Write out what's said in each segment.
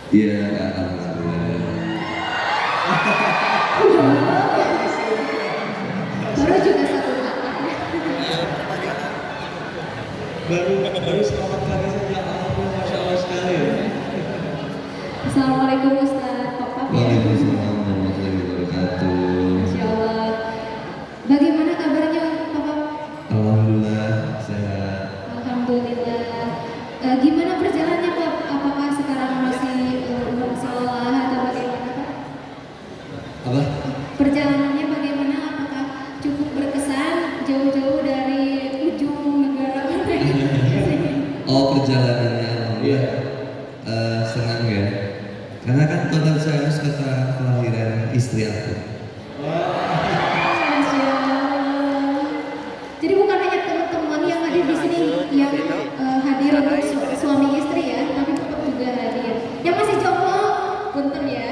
Iya, alhamdulillah. Baru juga satu kata. Baru selamat pagi saja, alhamdulillah, masya Allah sekali ya. Assalamualaikum Ustaz, Papa ya. Waalaikumsalam warahmatullahi wabarakatuh. Masya Allah. Bagaimana kabarnya Papa? Alhamdulillah sehat. Alhamdulillah. Gimana perjalanannya Pak? Apakah sekarang masih bersekolah atau bagaimana Pak? Apa? Perjalanannya bagaimana? Apakah cukup berkesan jauh-jauh dari ujung negara mana? Oh, perjalanannya alhamdulillah senang ya. Karena kan total saya harus kata kelahiran istri aku. Masya Allah. Jadi bukan hanya teman-teman yang hadir di sini yang hadir untuk suami istri ya, tapi Bapak juga hadir. Yang masih jomblo, punten ya.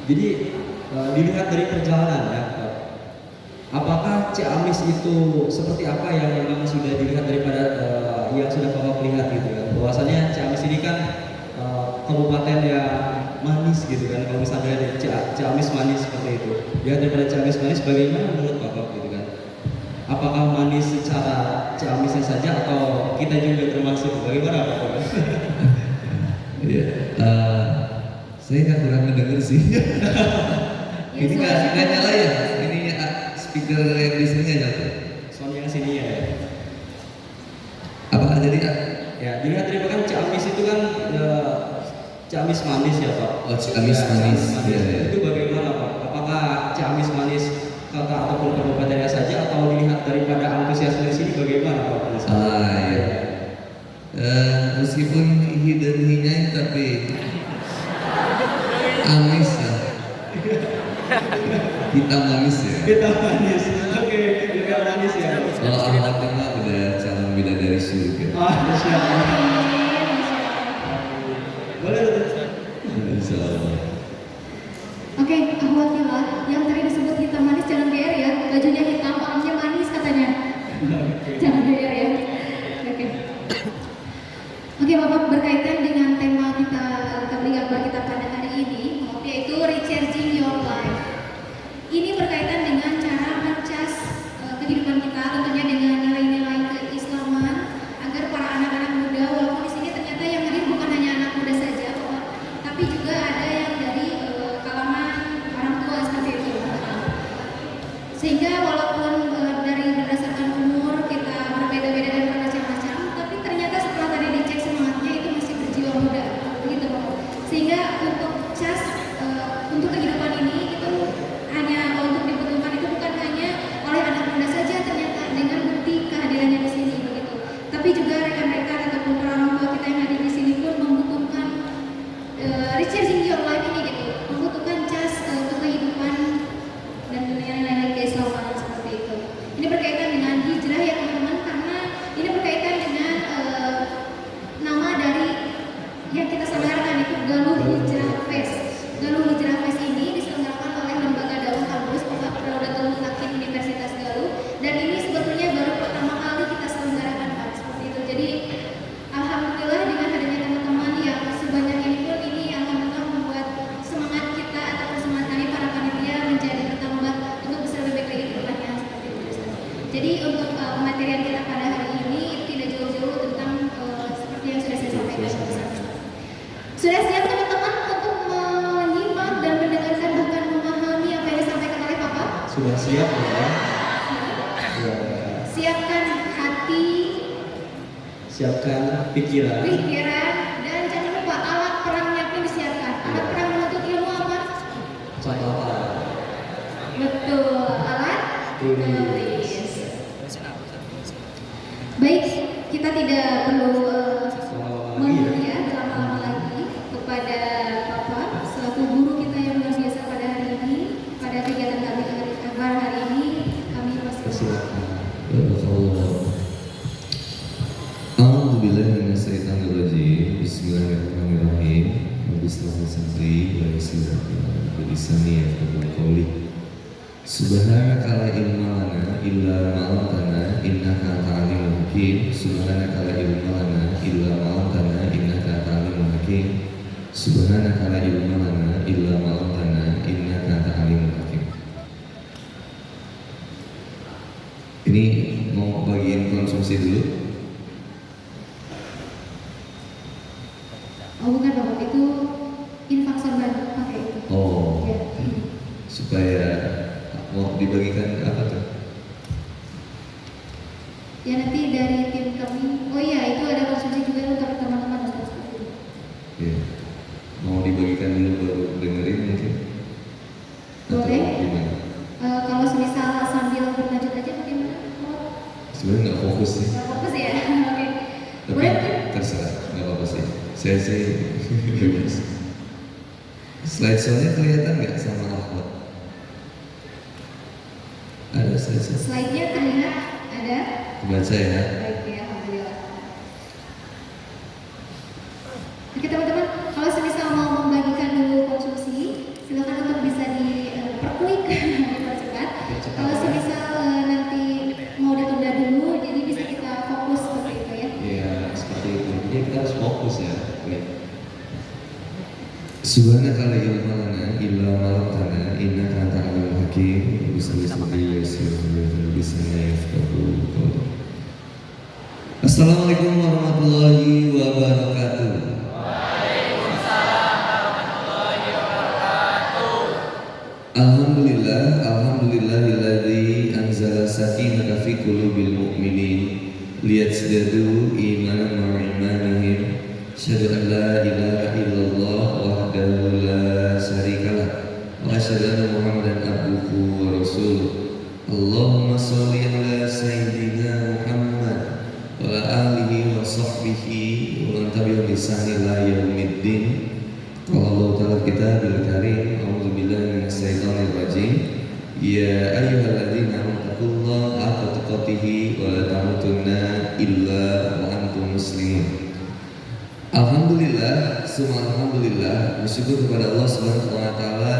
Jadi dilihat dari perjalanan ya, apakah Ciamis itu seperti apa yang memang sudah dilihat daripada yang sudah Bapak lihat gitu kan? Bahwasanya Ciamis ini kan kabupaten yang manis gitu kan, kalau misalnya dari Ciamis manis seperti itu. Lihat daripada Ciamis manis, bagaimana menurut Bapak gitu kan? Apakah manis secara Ciamisnya saja atau kita juga termasuk? Bagaimana Bapak? Iya. Saya nggak kurang mendengar sih. Ini nggak nyala ya? Ini speaker yang di sini nyala. Soal yang sini ya. Apa jadi? Ya, dilihat dari kan Ciamis itu kan Ciamis manis ya Pak. Oh, Ciamis Ya, manis. Ciamis manis. Iya, iya. Itu bagaimana Pak? Apakah Ciamis manis kota ataupun kabupatennya saja atau dilihat daripada antusiasme di sini bagaimana Pak? Iya. Meskipun hi dan hinyai tapi amis lah. Kita manis ya. Kita manis. Oke, kita manis ya. Kalau akhlaknya mah udah calon bidadari surga. Masya Allah. Boleh Ustaz? Insya Allah. Oke, ahwatillah, yang tadi disebut hitam manis jangan GR ya. Bajunya hitam, orangnya manis katanya. Jangan GR ya. Oke. Oke, Bapak, berkaitan dengan tema kita tabligh akbar kita pada hari ini, yaitu recharging your life. Ini berkaitan dengan cara mencas kehidupan kita, tentunya dengan nilai-nilai keislaman, agar para anak-anak muda, walaupun di sini ternyata yang hadir bukan hanya anak muda saja, Bapak, tapi juga ada yang dari kalangan orang tua seperti itu. Sehingga walaupun dari berdasarkan umur kita berbeda-beda dan bermacam-macam, tapi ternyata setelah tadi dicek semangatnya itu masih berjiwa muda, begitu Bapak. Sehingga untuk cas untuk kehidupan ini itu hanya untuk dibutuhkan itu bukan hanya oleh anak muda saja ternyata dengan bukti kehadirannya di sini begitu. Tapi juga rekan-rekan ataupun para orang tua kita yang hadir di sini pun membutuhkan recharging your life ini gitu, membutuhkan cas untuk kehidupan dan nilai-nilai keislaman seperti itu. Ini berkaitan dengan hijrah ya teman-teman, karena ini berkaitan dengan nama dari yang kita selenggarakan itu Galuh Hijrah Fest. Galuh Hijrah Fest ini diselenggarakan oleh Lembaga Dakwah Kampus Raudatul Mutakin Universitas Galuh, dan ini sebetulnya baru pertama kali kita selenggarakan Pak, seperti itu. Jadi alhamdulillah dengan adanya teman-teman yang sebanyak ini pun ini alhamdulillah membuat semangat kita ataupun semangat kami para panitia menjadi bertambah untuk bisa lebih baik lagi ke depannya seperti itu Ustaz. Jadi untuk pematerian kita pada hari ini itu tidak jauh-jauh tentang seperti yang sudah saya sampaikan Ustaz. Sudah siap teman-teman untuk menyimak dan mendengarkan bahkan memahami apa yang disampaikan oleh Bapak? Sudah siap ya? Ya. Siapkan hati, Siapkan pikiran. dan jangan lupa alat perangnya pun disiapkan. Alat perang menuntut ilmu apa? Contoh Betul, alat tulis. Baik, kita tidak perlu Lama-lama lagi ya. lama-lama lagi kepada Bapak selaku guru kita yang luar biasa pada hari ini, pada kegiatan kami hari ini kami masih Persilakan. A'udzubillahi minasyaitonirrajim. Bismillahirrahmanirrahim. Bismillah sadri wa yassir bi lisani yafqahu qawli. Subhanaka la ilma lana illa ma 'allamtana innaka antal alimul hakim. Subhanaka la ilma lana Subhanaka la ilma lana illa ma 'allamtana innaka antal alimul hakim. Ini mau bagiin konsumsi dulu. Oh bukan Bapak, itu infak sorban pakai itu. Oh, Ya. supaya mau dibagikan apa tuh? Ya nanti dari tim kami. Oh iya, itu ada konsumsi juga untuk teman-teman Ustaz. Ya. Mau dibagikan dulu baru dengerin mungkin? Atau Boleh. gimana? Kalau semisal sambil berlanjut aja bagaimana? Sebenarnya nggak fokus sih, Nggak fokus ya? Oke. tapi Boleh mungkin? terserah, nggak apa-apa sih. Saya sih bebas. Slide show-nya kelihatan nggak sama Ahmad? Ada slide show? Slide-nya terlihat ada. Baca ya. Baik ya, alhamdulillah. Oke teman-teman, kalau semisal mau membagikan dulu konsumsi, silakan untuk bisa diperkuik, dipercepat. Kalau semisal nanti mau ditunda dulu, jadi bisa kita fokus seperti itu ya. Iya, seperti itu. Jadi kita harus fokus ya. Baik. Subhanaka la ilma lana illa ma 'allamtana innaka antal alimul hakim. Assalamualaikum warahmatullahi wabarakatuh. Alhamdulillahilladzi anzala sakinata fi qulubil mu'minin liyazdadu imanan ma'a imanihim. Asyhadu an la ilaha illallah wahdahu la syarikalah wa asyhadu anna Muhammadan abduhu wa rasuluh. Allahumma sholli ala sayyidina Muhammad wa ala alihi wa sahbihi wa man tabi'ahum bi ihsan ila yaumiddin. Qala Allah ta'ala kitabil karim, a'udzu billahi minasy syaithanir rajim. Ya ayyuhalladzina amanu taqullaha haqqa tuqatih wa la tamutunna illa wa antum muslimun. Alhamdulillah, semua alhamdulillah, bersyukur kepada Allah Subhanahu wa taala.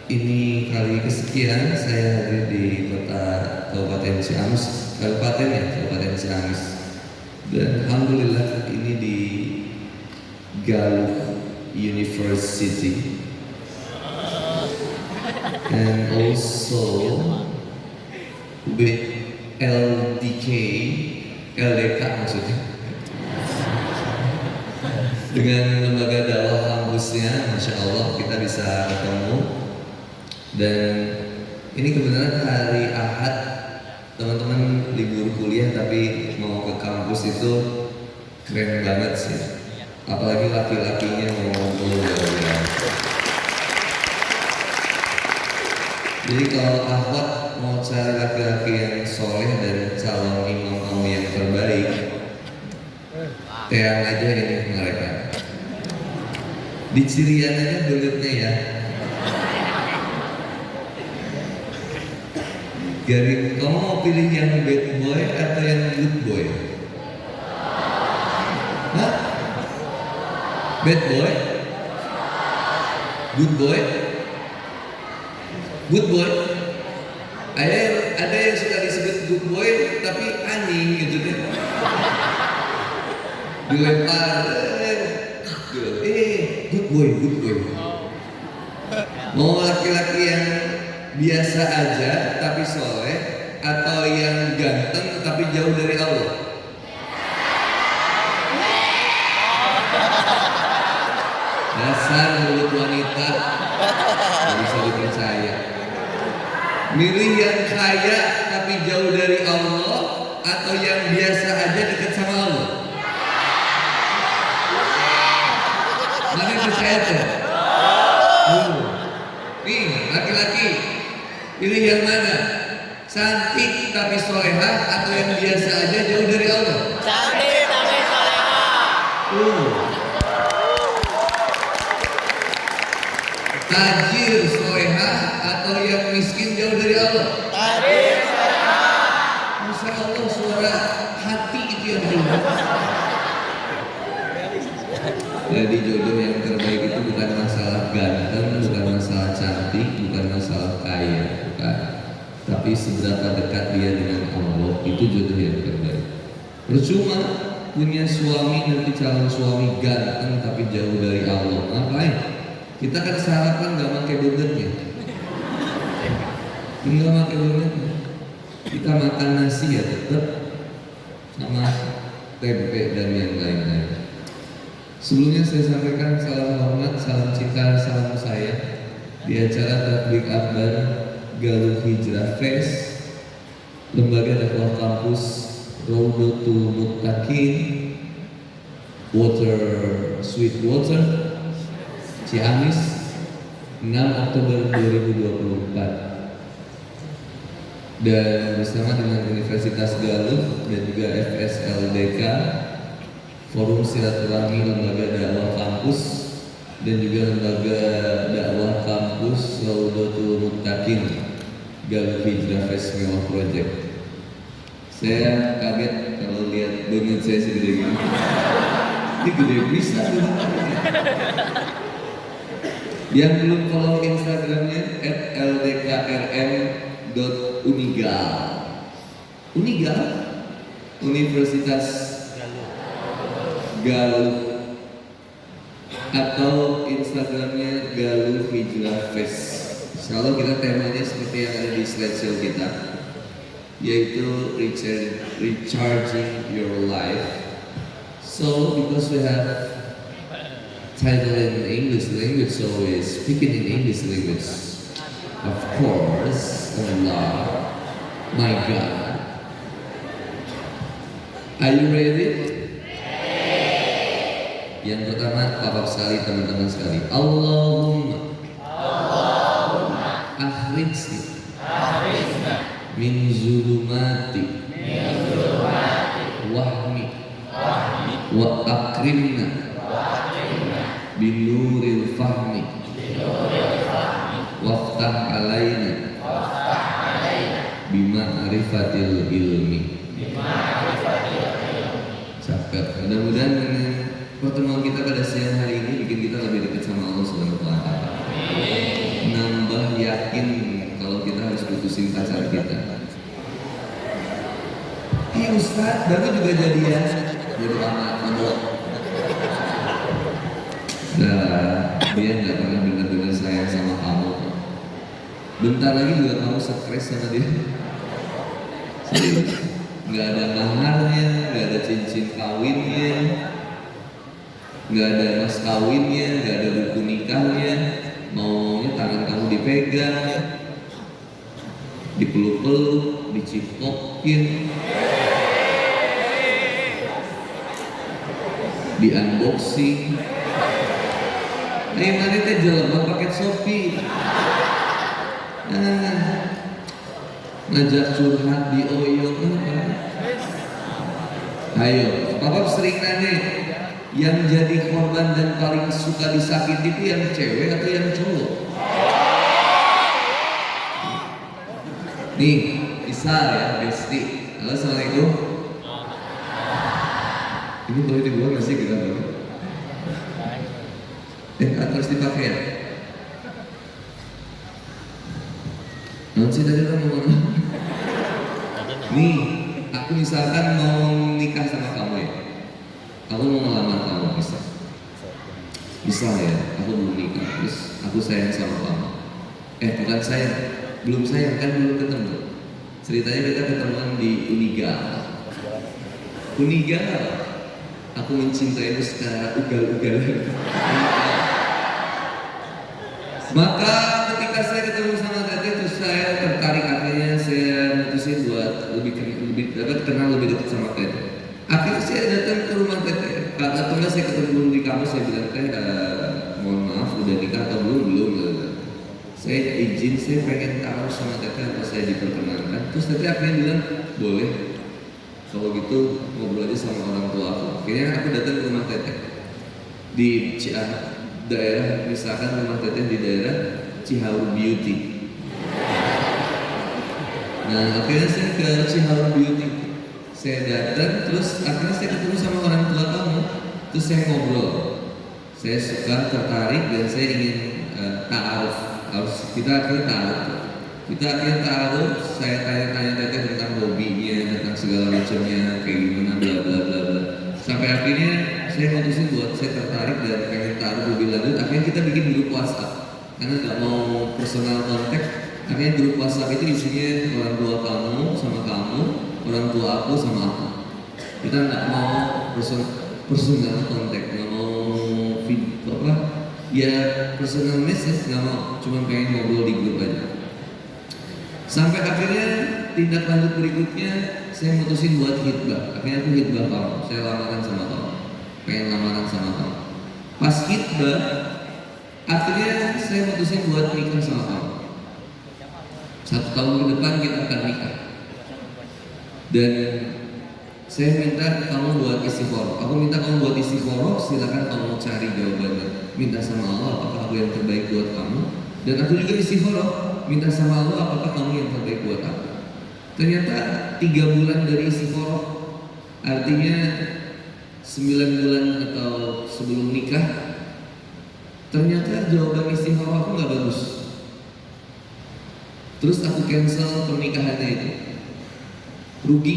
Ini kali kesekian saya hadir di kota Kabupaten Ciamis, Kabupaten Ciamis. Dan alhamdulillah ini di Galuh University. And also with LDK maksudnya. Dengan lembaga dakwah kampusnya, masya Allah kita bisa ketemu. Dan ini kebenaran hari Ahad, teman-teman libur kuliah tapi mau ke kampus itu keren banget sih. Apalagi laki-lakinya mau ngumpul luar biasa. Jadi kalau Ahmad mau cari laki-laki yang soleh dan calon imam kamu yang terbaik, teang aja ini mereka. Di Cirian aja belutnya ya. Gary, kamu mau pilih yang bad boy atau yang good boy? Hah? Bad boy? Good boy? Good boy? Ada yang suka disebut good boy tapi anjing gitu deh. Dilempar, good boy. Mau laki-laki yang biasa aja tapi soleh, atau yang ganteng tapi jauh dari Allah? Dasar mulut wanita, gak bisa dipercaya. Milih yang kaya tapi jauh dari Allah, atau yang biasa aja dekat sama Allah? Mana yang percaya tuh? Nih laki-laki, pilih yang mana? Cantik tapi solehah, atau yang biasa aja jauh dari Allah? Cantik tapi solehah. Tajir solehah, atau yang miskin jauh dari Allah? Tajir solehah. Masya Allah, suara hati itu yang berubah. Jadi jodoh yang terbaik itu bukan masalah ganteng, bukan masalah cantik, bukan masalah kaya, bukan. Tapi seberapa dekat dia dengan Allah, itu jodoh yang terbaik. Percuma punya suami nanti calon suami ganteng tapi jauh dari Allah, ngapain? Kita kan sarapan nggak pakai benernya, nggak pakai benernya. Kita makan nasi ya tetap sama tempe dan yang lain-lain. Sebelumnya saya sampaikan salam hormat, salam cinta, salam saya di acara Tabligh Akbar Galuh Hijrah Fest, Lembaga Dakwah Kampus Raudhatul Muttaqin, Sweet Water, Ciamis, 6 Oktober 2024. Dan bersama dengan Universitas Galuh dan juga FSLDK, Forum Silaturahmi Lembaga Dakwah Kampus dan juga Lembaga Dakwah Kampus Raudhatul Muttaqin Galuh Hijrah Fest Mewah Project. Saya kaget kalau lihat banget saya segede gini. Ini gede bisa sebenarnya. Yang belum follow Instagramnya @ldkrm.unigal. Unigal Universitas Galuh, atau Instagramnya Galuh Hijrah Fest. Kalau kita temanya seperti yang ada di slideshow kita, yaitu recharging your life. So because we have title in English language, so we're speaking in English language. Of course, Allah, my God. Are you ready? Yang pertama, Bapak sekali, teman-teman sekali. Allahumma akhrijni min zulumati wahmi wa akrimna bin nuril fahmi waftah alaina bima arifatil ilmi. Cakep. Mudah-mudahan dengan pertemuan kita pada siang hari ini bikin kita lebih dekat sama Allah Subhanahu wa Ta'ala. Nambah yakin kalau kita harus putusin pacar kita. Iya Ustaz, baru juga jadian. Bodoh amat, bodoh. Nah, dia nggak pernah benar-benar sayang sama kamu. Bentar lagi juga kamu stres sama dia. Serius, nggak ada maharnya, nggak ada cincin kawinnya, nggak ada mas kawinnya, nggak ada buku nikahnya. Maunya tangan kamu dipegang, dipeluk-peluk, dicipokin, di unboxing. Ayo mari teh jalan paket Shopee. Ngajak curhat di Oyo. Ayo, Papa sering nanya, yang jadi korban dan paling suka disakiti itu yang cewek atau yang cowok? Nih, Isa ya, Besti. Halo, Assalamualaikum. Ini boleh dibuang nggak sih kita boleh? Harus dipakai ya? Nanti tadi kamu ngomong. Nih, aku misalkan mau nikah sama kamu ya. Aku mau melamar kamu, bisa ya, aku belum nikah, terus aku sayang sama kamu. Bukan sayang, belum sayang, kan belum ketemu. Ceritanya kita ketemuan di Unigal. Aku mencintaimu secara ugal-ugalan. Maka ketika saya ketemu sama Teteh, terus saya tertarik, akhirnya saya mutusin buat lebih kenal lebih dekat sama Teteh. Akhirnya saya datang ke rumah Teteh. Katanya saya ketemu di kampus, saya bilang, Teh, mohon maaf udah nikah atau belum? Saya izin, saya pengen tahu sama Teteh apa saya diperkenankan. Terus Teteh akhirnya bilang, boleh. Kalau gitu ngobrol aja sama orang tua aku. Akhirnya aku datang ke rumah Teteh di daerah, misalkan rumah Teteh di daerah Cihaur Beauty. Nah, akhirnya saya ke Cihaur Beauty. Saya datang, terus akhirnya saya ketemu sama orang tua kamu. Terus saya ngobrol. Saya suka, tertarik, dan saya ingin ta'aruf. Kita akhirnya ta'aruf. Saya tanya-tanya Teteh tentang hobinya, tentang segala macamnya, kayak gimana, bla bla bla bla. Sampai akhirnya saya mutusin buat saya tertarik dan pengen taruh lebih lanjut. Akhirnya kita bikin grup WhatsApp karena nggak mau personal contact. Akhirnya grup WhatsApp itu isinya orang tua kamu sama kamu, orang tua aku sama aku. Kita nggak mau personal contact, nggak mau video apa ya personal message, nggak mau, cuma pengen ngobrol di grup aja. Sampai akhirnya tindak lanjut berikutnya saya mutusin buat hitbah. Akhirnya aku hitbah kamu, saya lamaran sama kamu, pengen lamaran sama kamu. Pas hitbah, akhirnya saya mutusin buat nikah sama kamu. 1 tahun ke depan kita akan nikah. Dan saya minta kamu buat istiqoroh. Aku minta kamu buat istiqoroh. Silakan kamu cari jawabannya. Minta sama Allah apakah aku yang terbaik buat kamu. Dan aku juga istiqoroh. Minta sama Allah apakah kamu yang terbaik buat aku. Ternyata 3 bulan dari istiqoroh, artinya 9 bulan atau sebelum nikah, ternyata jawaban istiqoroh aku nggak bagus. Terus aku cancel pernikahannya itu. Rugi.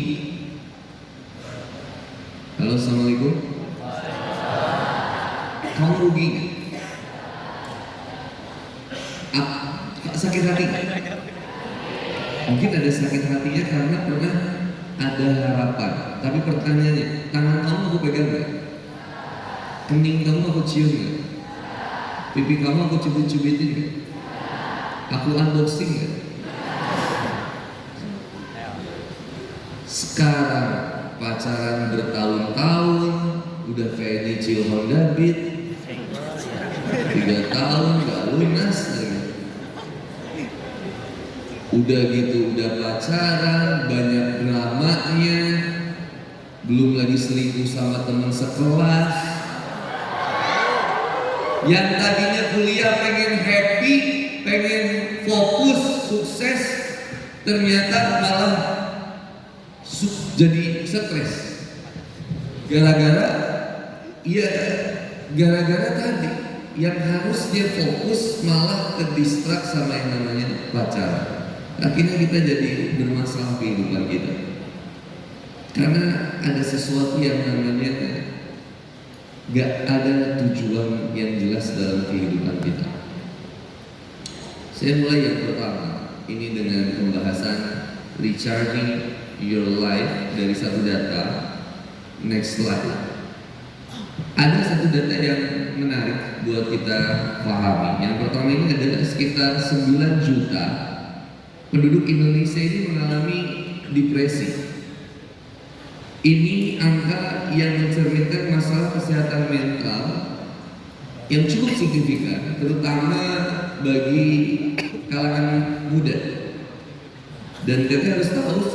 Halo, assalamualaikum. Kamu rugi. Sakit hati. Mungkin ada sakit hatinya karena pernah ada harapan. Tapi pertanyaannya, tangan kamu aku pegang gak? Kening kamu aku cium gak? Pipi kamu aku cubit-cubitin gak? Aku unboxing gak? Sekarang pacaran bertahun-tahun, udah kayak nyicil Honda Beat, 3 tahun gak lunas lagi. Udah gitu, udah pacaran, banyak dramanya, belum lagi selingkuh sama teman sekelas. Yang tadinya kuliah pengen happy, pengen fokus, sukses, ternyata malah jadi stres. Gara-gara tadi yang harusnya fokus malah kedistrak sama yang namanya pacaran. Akhirnya kita jadi bermasalah kehidupan kita karena ada sesuatu yang namanya gak ada tujuan yang jelas dalam kehidupan kita. Saya mulai yang pertama ini dengan pembahasan recharging your life dari satu data. Next slide. Ada satu data yang menarik buat kita pahami. Yang pertama ini adalah sekitar 9 juta penduduk Indonesia ini mengalami depresi. Ini angka yang mencerminkan masalah kesehatan mental yang cukup signifikan, terutama bagi kalangan muda. Dan Teteh harus tahu,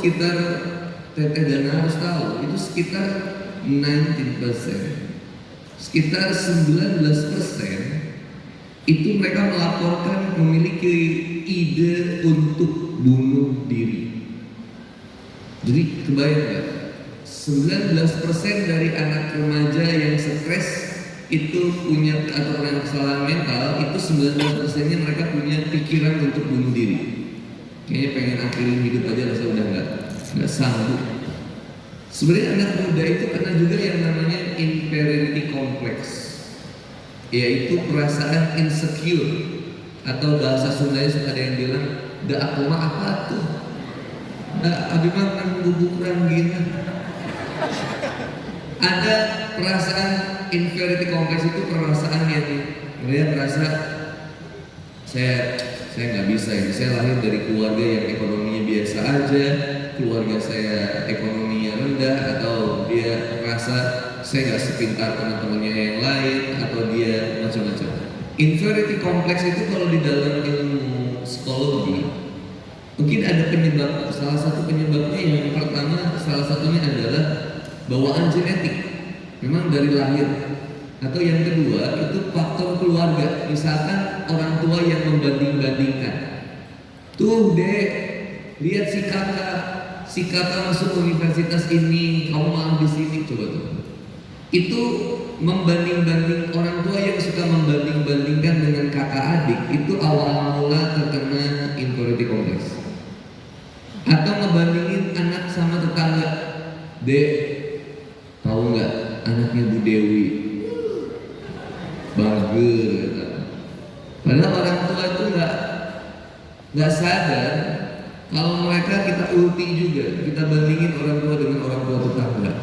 Teteh dan harus tahu itu sekitar 19%, sekitar 19% itu mereka melaporkan memiliki ide untuk bunuh diri. Jadi kebayang gak? 19% dari anak remaja yang stres itu punya atau punya masalah mental, itu 19%-nya mereka punya pikiran untuk bunuh diri. Kayaknya pengen akhirin hidup aja rasa udah nggak sanggup. Sebenarnya anak muda itu kena juga yang namanya inferiority complex, yaitu perasaan insecure, atau bahasa Sundanya suka ada yang bilang da aku mah apa tuh, da abi mah kan bubuk ranggina. Ada perasaan inferiority complex, itu perasaan yang dia merasa saya nggak bisa ini, saya lahir dari keluarga yang ekonominya biasa aja, keluarga saya ekonominya rendah, atau dia merasa saya nggak sepintar teman-temannya yang lain, atau dia macam-macam. Inferiority complex itu kalau di dalam ilmu psikologi mungkin ada penyebab. Salah satu penyebabnya yang pertama, salah satunya adalah bawaan genetik, memang dari lahir. Atau yang kedua itu faktor keluarga, misalkan orang tua yang membanding-bandingkan. Tuh dek, lihat si kakak masuk universitas ini, kamu malah di sini, coba tuh. Itu membanding-banding, orang tua yang suka membanding-bandingkan dengan kakak adik, itu awal mula terkena inferiority complex. Atau ngebandingin anak sama tetangga, dek, tahu nggak Bu Dewi. Bager kata. Padahal orang tua itu nggak sadar kalau mereka kita ulti juga, kita bandingin orang tua dengan orang tua tetangga.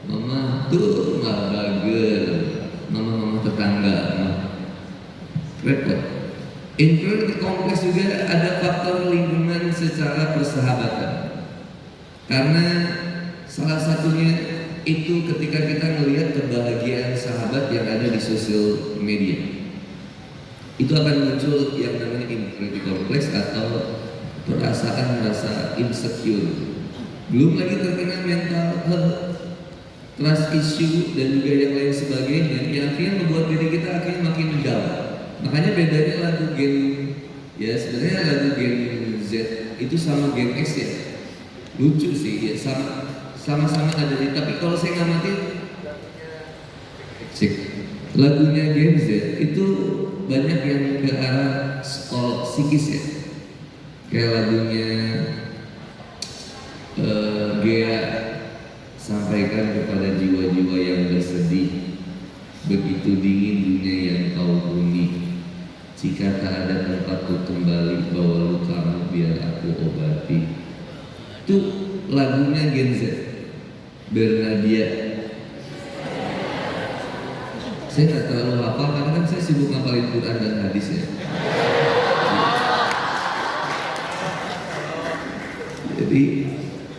Mama tuh nggak bager, mama tetangga mah repot. Inferiority kompleks juga ada faktor lingkungan secara persahabatan. Karena salah satunya itu ketika kita melihat kebahagiaan sahabat yang ada di sosial media, itu akan muncul yang namanya inferiority kompleks atau perasaan merasa insecure. Belum lagi terkena mental health, trust issue dan juga yang lain sebagainya, yang akhirnya membuat diri kita akhirnya makin down. Makanya bedanya lagu Gen, ya sebenarnya lagu Gen Z itu sama Gen X ya, lucu sih ya, sama-sama ada di, tapi kalau saya ngamati cek lagunya Gen Z itu banyak yang ke arah psikis ya, kayak lagunya Gea, sampaikan kepada jiwa-jiwa yang bersedih, begitu dingin dunia yang kau huni, jika tak ada tempatku kembali, bawa lukamu biar aku obati. Itu lagunya Gen Z, Bernadia. Saya nggak terlalu hafal karena kan saya sibuk ngapalin Quran dan hadis ya. Jadi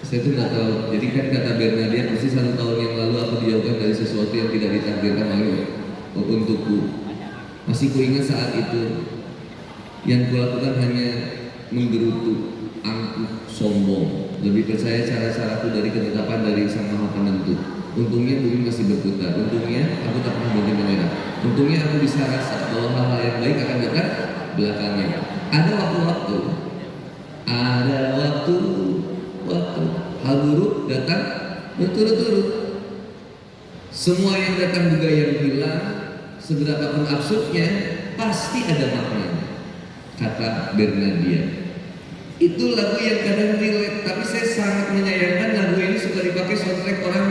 saya tuh nggak tahu. Jadi kan kata Bernadia, pasti 1 tahun yang lalu aku dijauhkan dari sesuatu yang tidak ditakdirkan untukku. Masih kuingat saat itu yang kulakukan hanya menggerutu, angkuh, sombong, lebih percaya cara-caraku dari ketetapan dari Sang Maha Penentu. Untungnya bumi masih berputar, untungnya aku tak pernah berhenti menyerah, untungnya aku bisa rasa bahwa hal-hal yang baik akan datang belakangnya. Ada waktu-waktu hal buruk datang berturut-turut. Semua yang datang juga yang hilang, seberapapun absurdnya, pasti ada maknanya, kata Bernadia. Itu lagu yang kadang relate, tapi saya sangat menyayangkan lagu ini suka dipakai soundtrack orang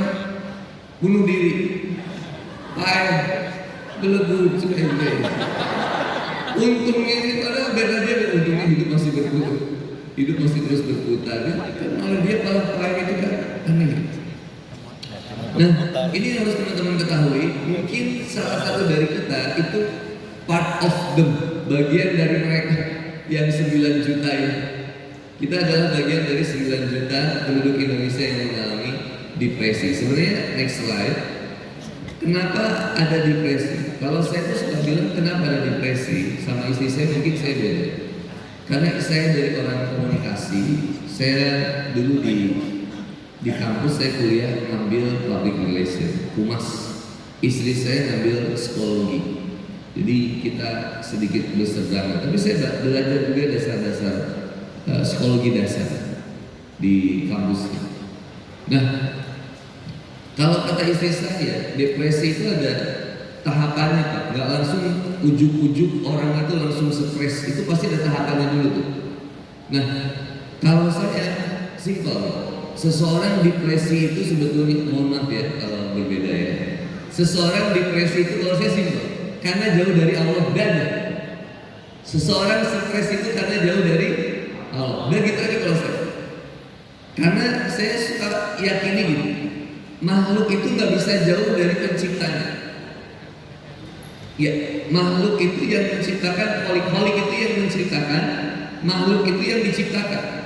bunuh diri. Belegu cekende. Untungnya ini padahal Bernadia, untungnya hidup masih berputar, hidup masih terus berputar. Malah dia malah itu kan aneh. Nah, ini harus teman-teman ketahui. Mungkin salah satu dari kita itu part of them, bagian dari mereka yang 9 juta ini. Kita adalah bagian dari 9 juta penduduk Indonesia yang mengalami depresi. Sebenarnya next slide. Kenapa ada depresi? Kalau saya tuh suka bilang kenapa ada depresi sama istri saya, mungkin saya beda. Karena saya dari orang komunikasi, saya dulu di kampus saya kuliah ngambil public relation, humas. Istri saya ngambil psikologi. Jadi kita sedikit berseberangan. Tapi saya belajar juga dasar-dasar psikologi dasar di kampus. Nah, kalau kata istri saya, depresi itu ada tahapannya Pak. Nggak langsung ujuk-ujuk orang itu langsung stres. Itu pasti ada tahapannya dulu tuh. Nah, kalau saya simpel. Seseorang depresi itu sebetulnya, mohon maaf ya kalau berbeda ya. Seseorang depresi itu kalau saya simpel, karena jauh dari Allah dan seseorang stres itu karena jauh dari Allah. Dan gitu aja kalau saya. Karena saya suka yakini gitu, makhluk itu nggak bisa jauh dari penciptanya. Ya, makhluk itu yang menciptakan, holik itu yang menciptakan, makhluk itu yang diciptakan.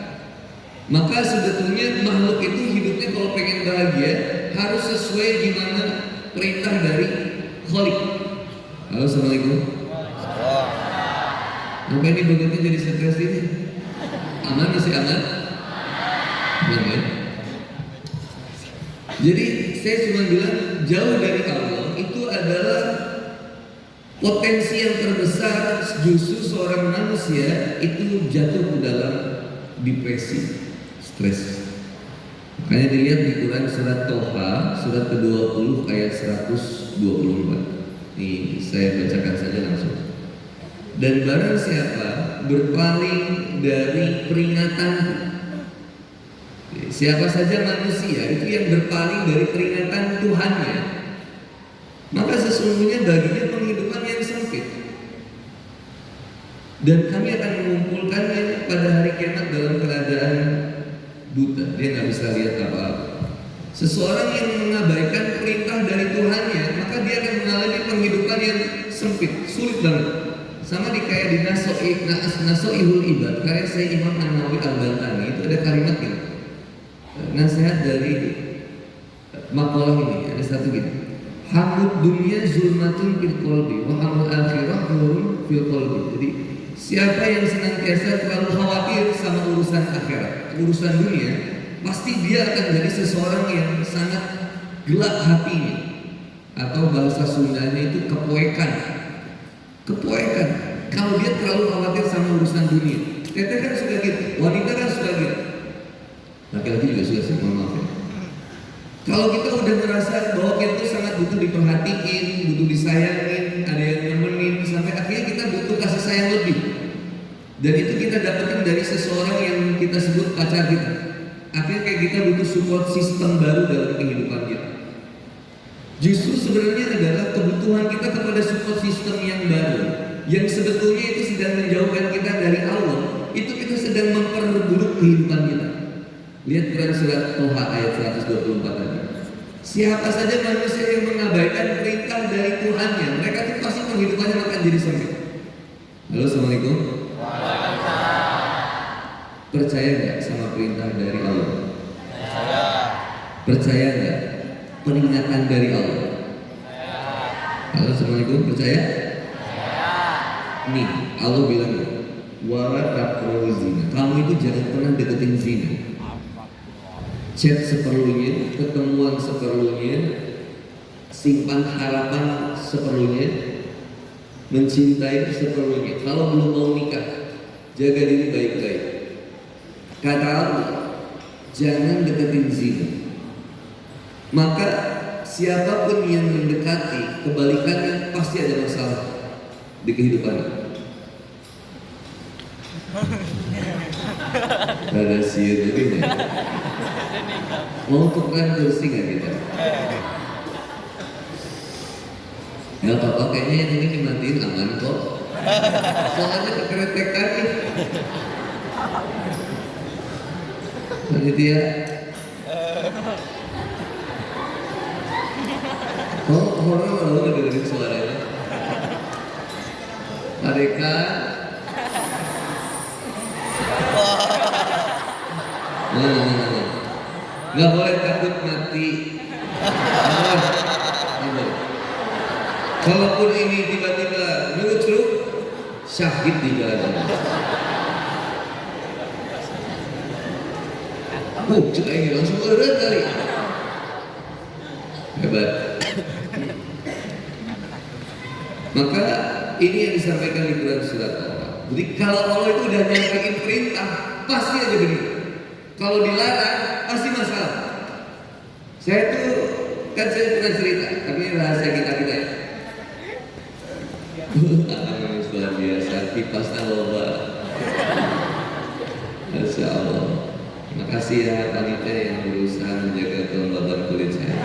Maka sebetulnya makhluk itu hidupnya kalau pengen bahagia harus sesuai gimana perintah dari Kholik. Halo, assalamualaikum. Apa ini begitu jadi stres ini? Aman, masih aman? Aman ya? Jadi saya cuma bilang jauh dari Allah itu adalah potensi yang terbesar justru seorang manusia itu jatuh ke dalam depresi, stres. Makanya dilihat di Quran surat Toha, surat ke-20 ayat 124. Nih saya bacakan saja langsung. Dan barang siapa berpaling dari peringatan, siapa saja manusia itu yang berpaling dari peringatan Tuhannya, maka sesungguhnya baginya penghidupan yang sempit. Dan kami akan mengumpulkannya pada hari kiamat dalam keadaan buta, dia nggak bisa lihat apa-apa. Seseorang yang mengabaikan perintah dari Tuhannya, maka dia akan mengalami penghidupan yang sempit, sulit banget. Sama di kayak di Nasoihul Ibad, karya saya Imam An-Nawawi Al-Bantani, itu ada kalimat gini, nasihat dari makalah ini, ada satu gini, hamud dunia zulmatun fil qalbi wa hamud akhirah nurun fil qalbi. Jadi siapa yang senantiasa terlalu khawatir sama urusan akhirat, urusan dunia, pasti dia akan jadi seseorang yang sangat gelap hatinya, atau bahasa Sundanya itu kepoekan. Kalau dia terlalu khawatir sama urusan dunia. Teteh kan suka gitu, wanita kan suka gitu, laki-laki juga suka sih, mohon maaf ya. Kalau kita udah merasa bahwa kita tuh sangat butuh diperhatiin, butuh disayangin, ada yang nemenin, sampai akhirnya kita butuh kasih sayang lebih. Dan itu kita dapetin dari seseorang yang kita sebut pacar kita. Akhirnya kayak kita butuh support system baru dalam kehidupan kita. Justru sebenarnya adalah kebutuhan kita kepada support system yang baru, yang sebetulnya itu sedang menjauhkan kita dari Allah. Itu kita sedang memperburuk kehidupan kita. Lihat Quran surat Toha ayat 124 tadi. Siapa saja manusia yang mengabaikan perintah dari Tuhannya, mereka itu pasti kehidupannya akan jadi sempit. Halo, assalamualaikum. Percaya nggak sama perintah dari Allah? Percaya nggak peringatan dari Allah? Halo, assalamualaikum. Percaya? Nih, Allah bilang, wala taqrabu zina. Kamu itu jangan pernah deketin zina. Chat seperlunya, ketemuan seperlunya, simpan harapan seperlunya, mencintai seperlunya. Kalau belum mau nikah, jaga diri baik-baik. Kata Allah, jangan deketin zina. Maka siapapun yang mendekati, kebalikannya pasti ada masalah di kehidupannya. Rada siur begini. Mau tukeran kursi nggak kita? Nggak apa-apa, kayaknya yang ini dimatiin aman kok. Soalnya kekeretekan nih. Panitia. Oh, orang malu nggak dengerin suaranya. Mereka. Nggak boleh takut mati. Kalaupun ini tiba-tiba nyucuk, syahid di jalan. Cek ini langsung urut kali. Hebat. Maka ini yang disampaikan di Quran surat Allah. Jadi kalau Allah itu udah nyampein perintah, pasti aja begitu. Kalau dilarang, pasti masalah. Saya pernah cerita, tapi ini rahasia kita ya. Luar biasa, kipas Allah. Masya Allah. Terima kasih ya panitia yang berusaha menjaga kelembaban kulit saya.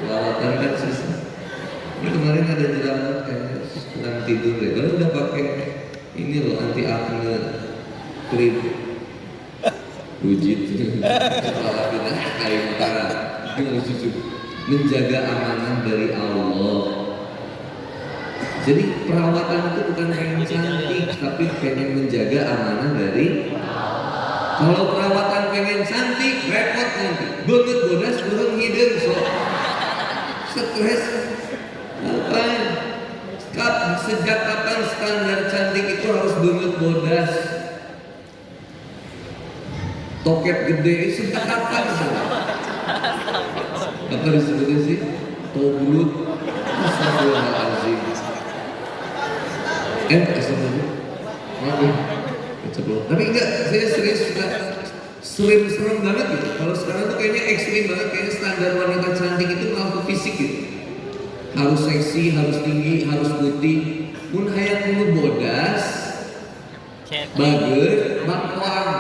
Perawatan kan susah. Ini kemarin ada jerawat kayak kurang tidur deh. Baru udah pakai ini loh, anti acne krim. Wujud kepala kita kain utara. Ini harus jujur menjaga amanah dari Allah. Jadi perawatan itu bukan pengen cantik, tapi pengen menjaga amanah dari Allah. Kalau perawatan pengen cantik, repot nanti. Banget bodas burung hidung so. Stres. Ngapain? Sejak kapan standar cantik itu harus banget bodas? Toket gede, sejak kapan sih? Apa disebutnya sih? Tobrut. Astagfirullahaladzim. Astagfirullah. Keceplosan. Tapi enggak, saya serius suka serem banget gitu. Kalau sekarang tuh kayaknya ekstrim banget, kayaknya standar wanita cantik itu malah ke fisik gitu. Harus seksi, harus tinggi, harus putih. Mun hayang nu bodas, bager, bangkuang.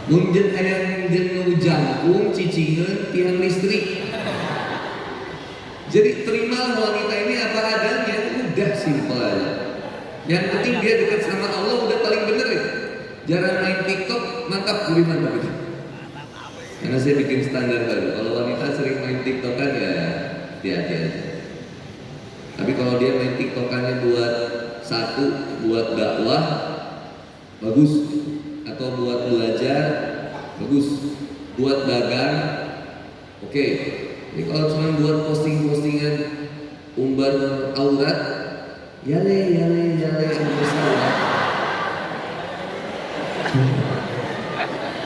Mungkin ayam jenuh jangkung, cicingan, tiang listrik. Jadi terimalah wanita ini apa adanya, udah simpel aja. Yang penting dia dekat sama Allah udah paling bener ya. Jarang main TikTok, mantap, lebih mantap itu. Karena saya bikin standar baru. Kalau wanita sering main TikTokan ya hati-hati aja. Tapi kalau dia main TikTokannya buat satu, buat dakwah, bagus. Atau buat belajar, bagus. Buat dagang, oke. Jadi kalau cuma buat posting-postingan umbar aurat, yale besar.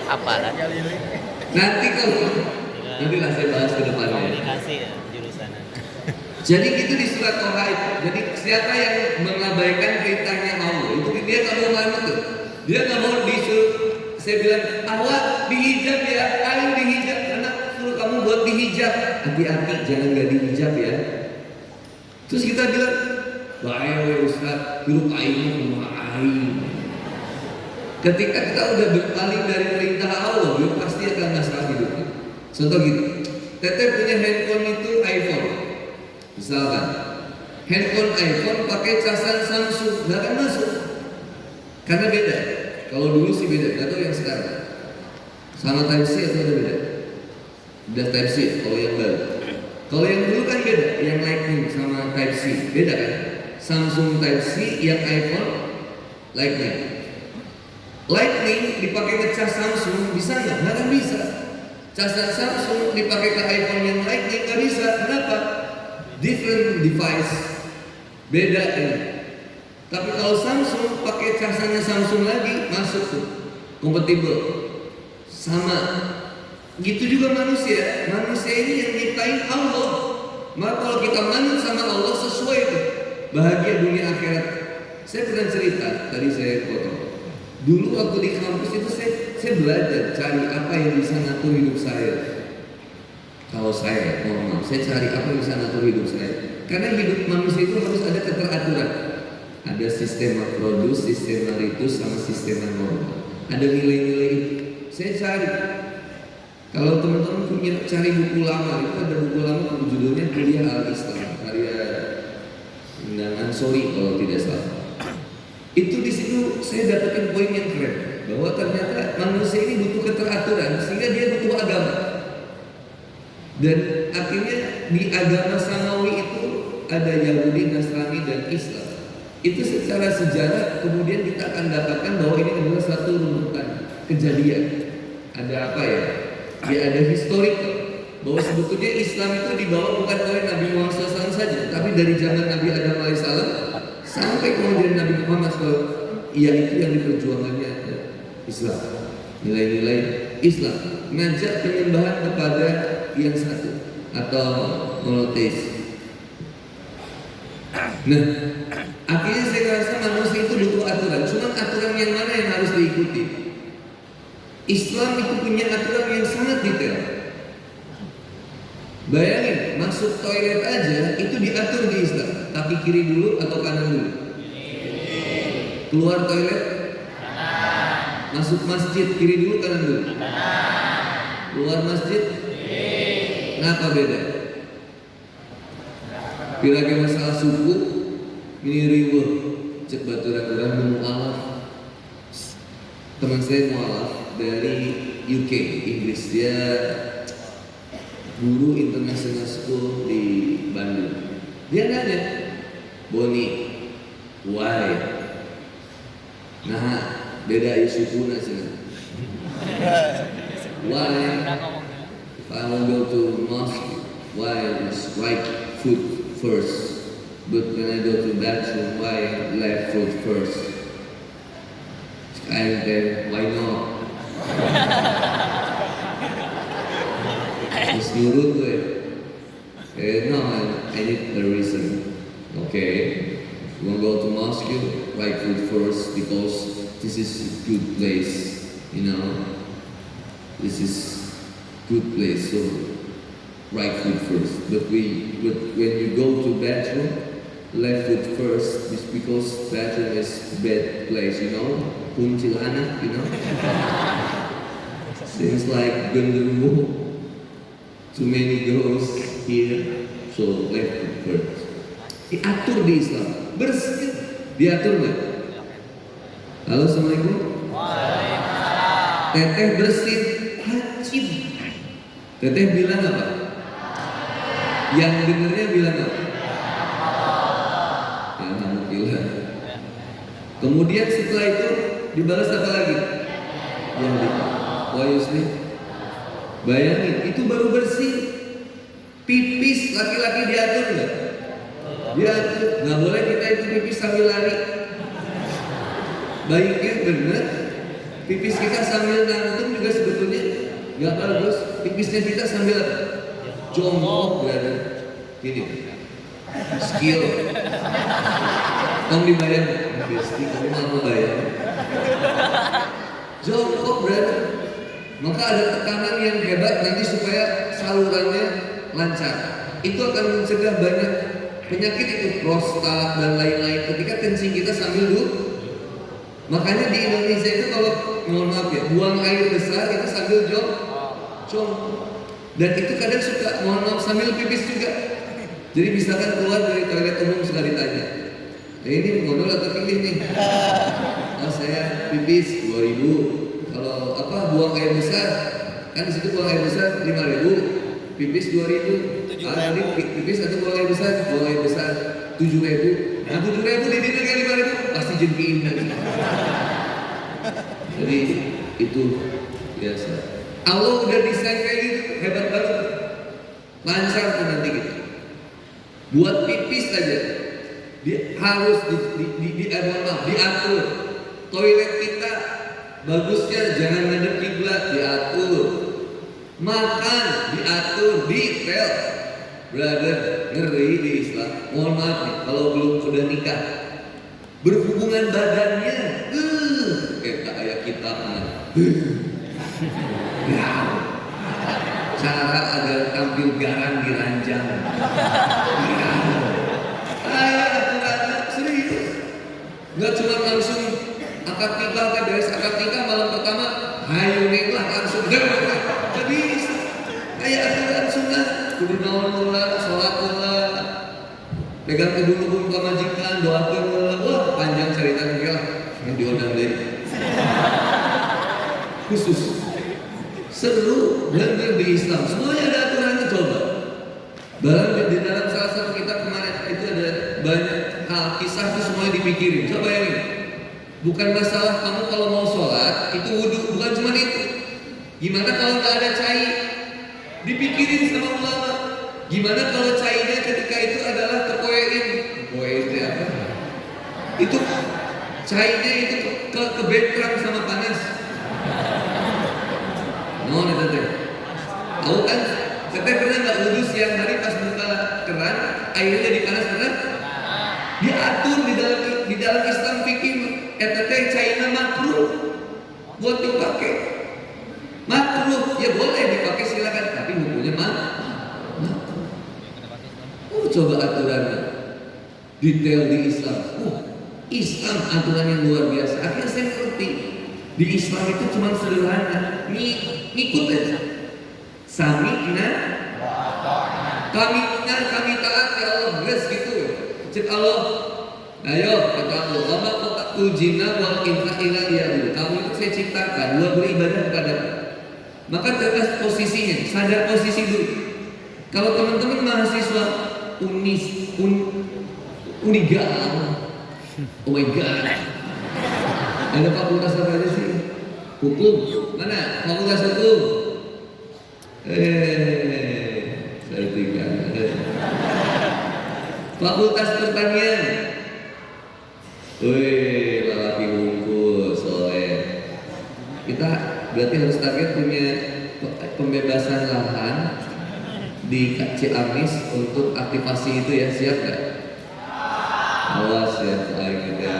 Apalah? Nantilah saya bahas ke depannya. Komunikasi ya jurusan. Jadi itu di surat Toha itu. Jadi siapa yang mengabaikan perintahnya Allah itu dia nggak mau manut tuh. Dia nggak mau disuruh. Saya bilang awak dihijab ya, ayo dihijab. Anak suruh kamu buat dihijab. Hati-hati jangan nggak dihijab ya. Terus kita bilang, baik Ustaz, hirup aing rumah aing. Ketika kita udah berpaling dari perintah Allah, dia pasti akan masalah hidupnya. Contoh gitu, Teteh punya handphone itu iPhone, misalkan handphone iPhone pakai casan Samsung, nggak akan masuk, karena beda. Kalau dulu sih beda, nggak tahu yang sekarang. Sama Type C atau ada beda? Udah Type C, kalau yang baru. Kalau yang dulu kan beda, yang Lightning sama Type C, beda kan? Samsung Type C, yang iPhone Lightning. Lightning dipakai ngecas Samsung bisa nggak? Nggak akan bisa. Casan Samsung dipakai ke iPhone yang Lightning nggak bisa. Kenapa? Different device, beda ini. Tapi kalau Samsung pakai casannya Samsung lagi masuk tuh, kompatibel, sama. Gitu juga manusia. Manusia ini yang nyiptain Allah. Maka kalau kita manut sama Allah sesuai tuh, bahagia dunia akhirat. Saya pernah cerita, tadi saya potong. Dulu waktu di kampus itu saya belajar cari apa yang bisa ngatur hidup saya. Kalau saya, mohon maaf, saya cari apa yang bisa ngatur hidup saya. Karena hidup manusia itu harus ada keteraturan. Ada sistema produs, sistema ritus, sama sistema norma. Ada nilai-nilai itu. Saya cari. Kalau teman-teman punya cari buku lama, itu ada buku lama judulnya Kuliah Al-Islam, karya Undangan Sori kalau tidak salah. Itu di situ saya dapetin poin yang keren, bahwa ternyata manusia ini butuh keteraturan sehingga dia butuh agama. Dan akhirnya di agama Samawi itu ada Yahudi, Nasrani dan Islam. Itu secara sejarah kemudian kita akan dapatkan bahwa ini adalah satu runutan kejadian. Ada apa ya? Ya ada historik bahwa sebetulnya Islam itu dibawa bukan oleh Nabi Muhammad SAW saja, tapi dari zaman Nabi Adam alaihissalam sampai kemudian Nabi Muhammad SAW, ia itu yang diperjuangannya Islam, nilai-nilai Islam, ngajak penyembahan kepada yang satu atau monoteis. Nah, akhirnya saya rasa manusia itu butuh aturan. Cuma aturan yang mana yang harus diikuti? Islam itu punya aturan yang sangat detail. Bayangin, masuk toilet aja itu diatur di Islam. Kaki kiri dulu atau kanan dulu? Keluar toilet? Masuk masjid kiri dulu kanan dulu? Keluar masjid? Kenapa beda? Bila ke masalah suku, ini riweh, cek baturan-baturan mu'alaf. Teman saya mu'alaf dari UK, Inggris. Dia guru international school di Bandung. Dia nanya, Boni, why? Nah, beda ya suku nasi. Why? If I want to go to mosque, why is right foot first? But when I go to bathroom, why left foot first? I then why not? Terus nurut gue. No, I need a reason. Okay, you want to go to mosque, right foot first because this is a good place. You know, this is good place. So right foot first. But when you go to bathroom, left foot first is because bathroom is bad place. You know, kuntilanak. You know. Seems like genderuwo, too many girls here, so left first. Diatur di Islam, bersih, diatur nggak? Halo, assalamualaikum. Teteh bersih, hajib. Teteh bilang apa? Yang dengernya bilang apa? Ya, alhamdulillah. Kemudian setelah itu dibalas apa lagi? Ya, Wah Yusri, bayangin itu baru bersih. Pipis laki-laki diatur nggak? Diatur. Nggak boleh kita itu pipis sambil lari. Baiknya bener. Pipis kita sambil ngantuk juga sebetulnya nggak bagus. Pipisnya kita sambil jongkok berada. Gini, skill. Kamu dibayar, besti kamu mau bayar. Jongkok berada. Maka ada tekanan yang hebat nanti supaya salurannya lancar. Itu akan mencegah banyak penyakit itu, prostat dan lain-lain ketika tensi kita sambil duduk. Makanya di Indonesia itu kalau mohon maaf ya, buang air besar itu sambil jongkok. Dan itu kadang suka mohon maaf sambil pipis juga. Jadi misalkan keluar dari toilet umum sudah ditanya, ini modal atau pilih nih? Oh saya pipis 2.000. Kalau apa buang air besar, kan di situ buang air besar 5.000, pipis 2.000. Tadi pipis atau buang air besar 7.000. Nah 7.000 didinner ke 5.000 pasti jengkiin lagi. Jadi itu biasa. Allah udah desain kayak gitu, hebat banget. Lancar tuh nanti gitu. Buat pipis aja, harus diatur. Toilet kita bagusnya jangan ngadep kiblat, diatur. Makan diatur, detail. Brother, ngeri di Islam. Mohon maaf nih, kalau belum sudah nikah, berhubungan badannya, kayak ayat kitabnya. Ya, cara agar tampil garang di ranjang. Ya, aturan serius. Nggak cuma langsung akad nikah, beres akad nikah malam pertama, hayu nikah langsung jadi kayak aturan sunnah, kudu naon heula, salat heula, pegang kedua pamajikan, doakeun heula. Wah, panjang cerita ge lah, yang diundang deui. Khusus seru benar di Islam, semuanya ada aturannya. Coba di dalam salah satu kitab kemarin itu ada banyak hal kisah itu semuanya dipikirin. Coba bayangin, bukan masalah kamu kalau mau sholat itu wudhu, bukan cuma itu. Gimana kalau nggak ada cai? Dipikirin sama ulama. Gimana kalau cainya ketika itu adalah kepoein? Kepoein itu apa? Itu cainya itu ke background sama panas. No, teteh. Tahu kan? Teteh pernah nggak wudhu siang hari pas buka keran, airnya jadi panas pernah? Diatur di dalam Islam fikih. Teteh cainya makruh buat dipakai. Makruh ya boleh dipakai silakan, tapi hukumnya makruh. Coba aturannya detail di Islam. Islam aturan yang luar biasa. Akhirnya saya ngerti. Di Islam itu cuma sederhana, ngikut aja. Sami'na, kami taat ya Allah, guys gitu. Cek Allah, ayo kata Allah, wama khalaqtul jinna wal insa illa liya'budun. Kamu itu saya ciptakan buat beribadah kepada. Maka tegas posisinya, sadar posisi dulu. Kalau teman-teman mahasiswa Uniga, oh my god. Ada fakultas apa aja sih? Hukum. Mana? Fakultas hukum. Sertifikat. Fakultas pertanian. Wih, lelaki unggul, soleh. Kita berarti harus target punya pembebasan lahan di Ciamis untuk aktivasi itu ya, siap gak? Awas ya, baik gitu ya.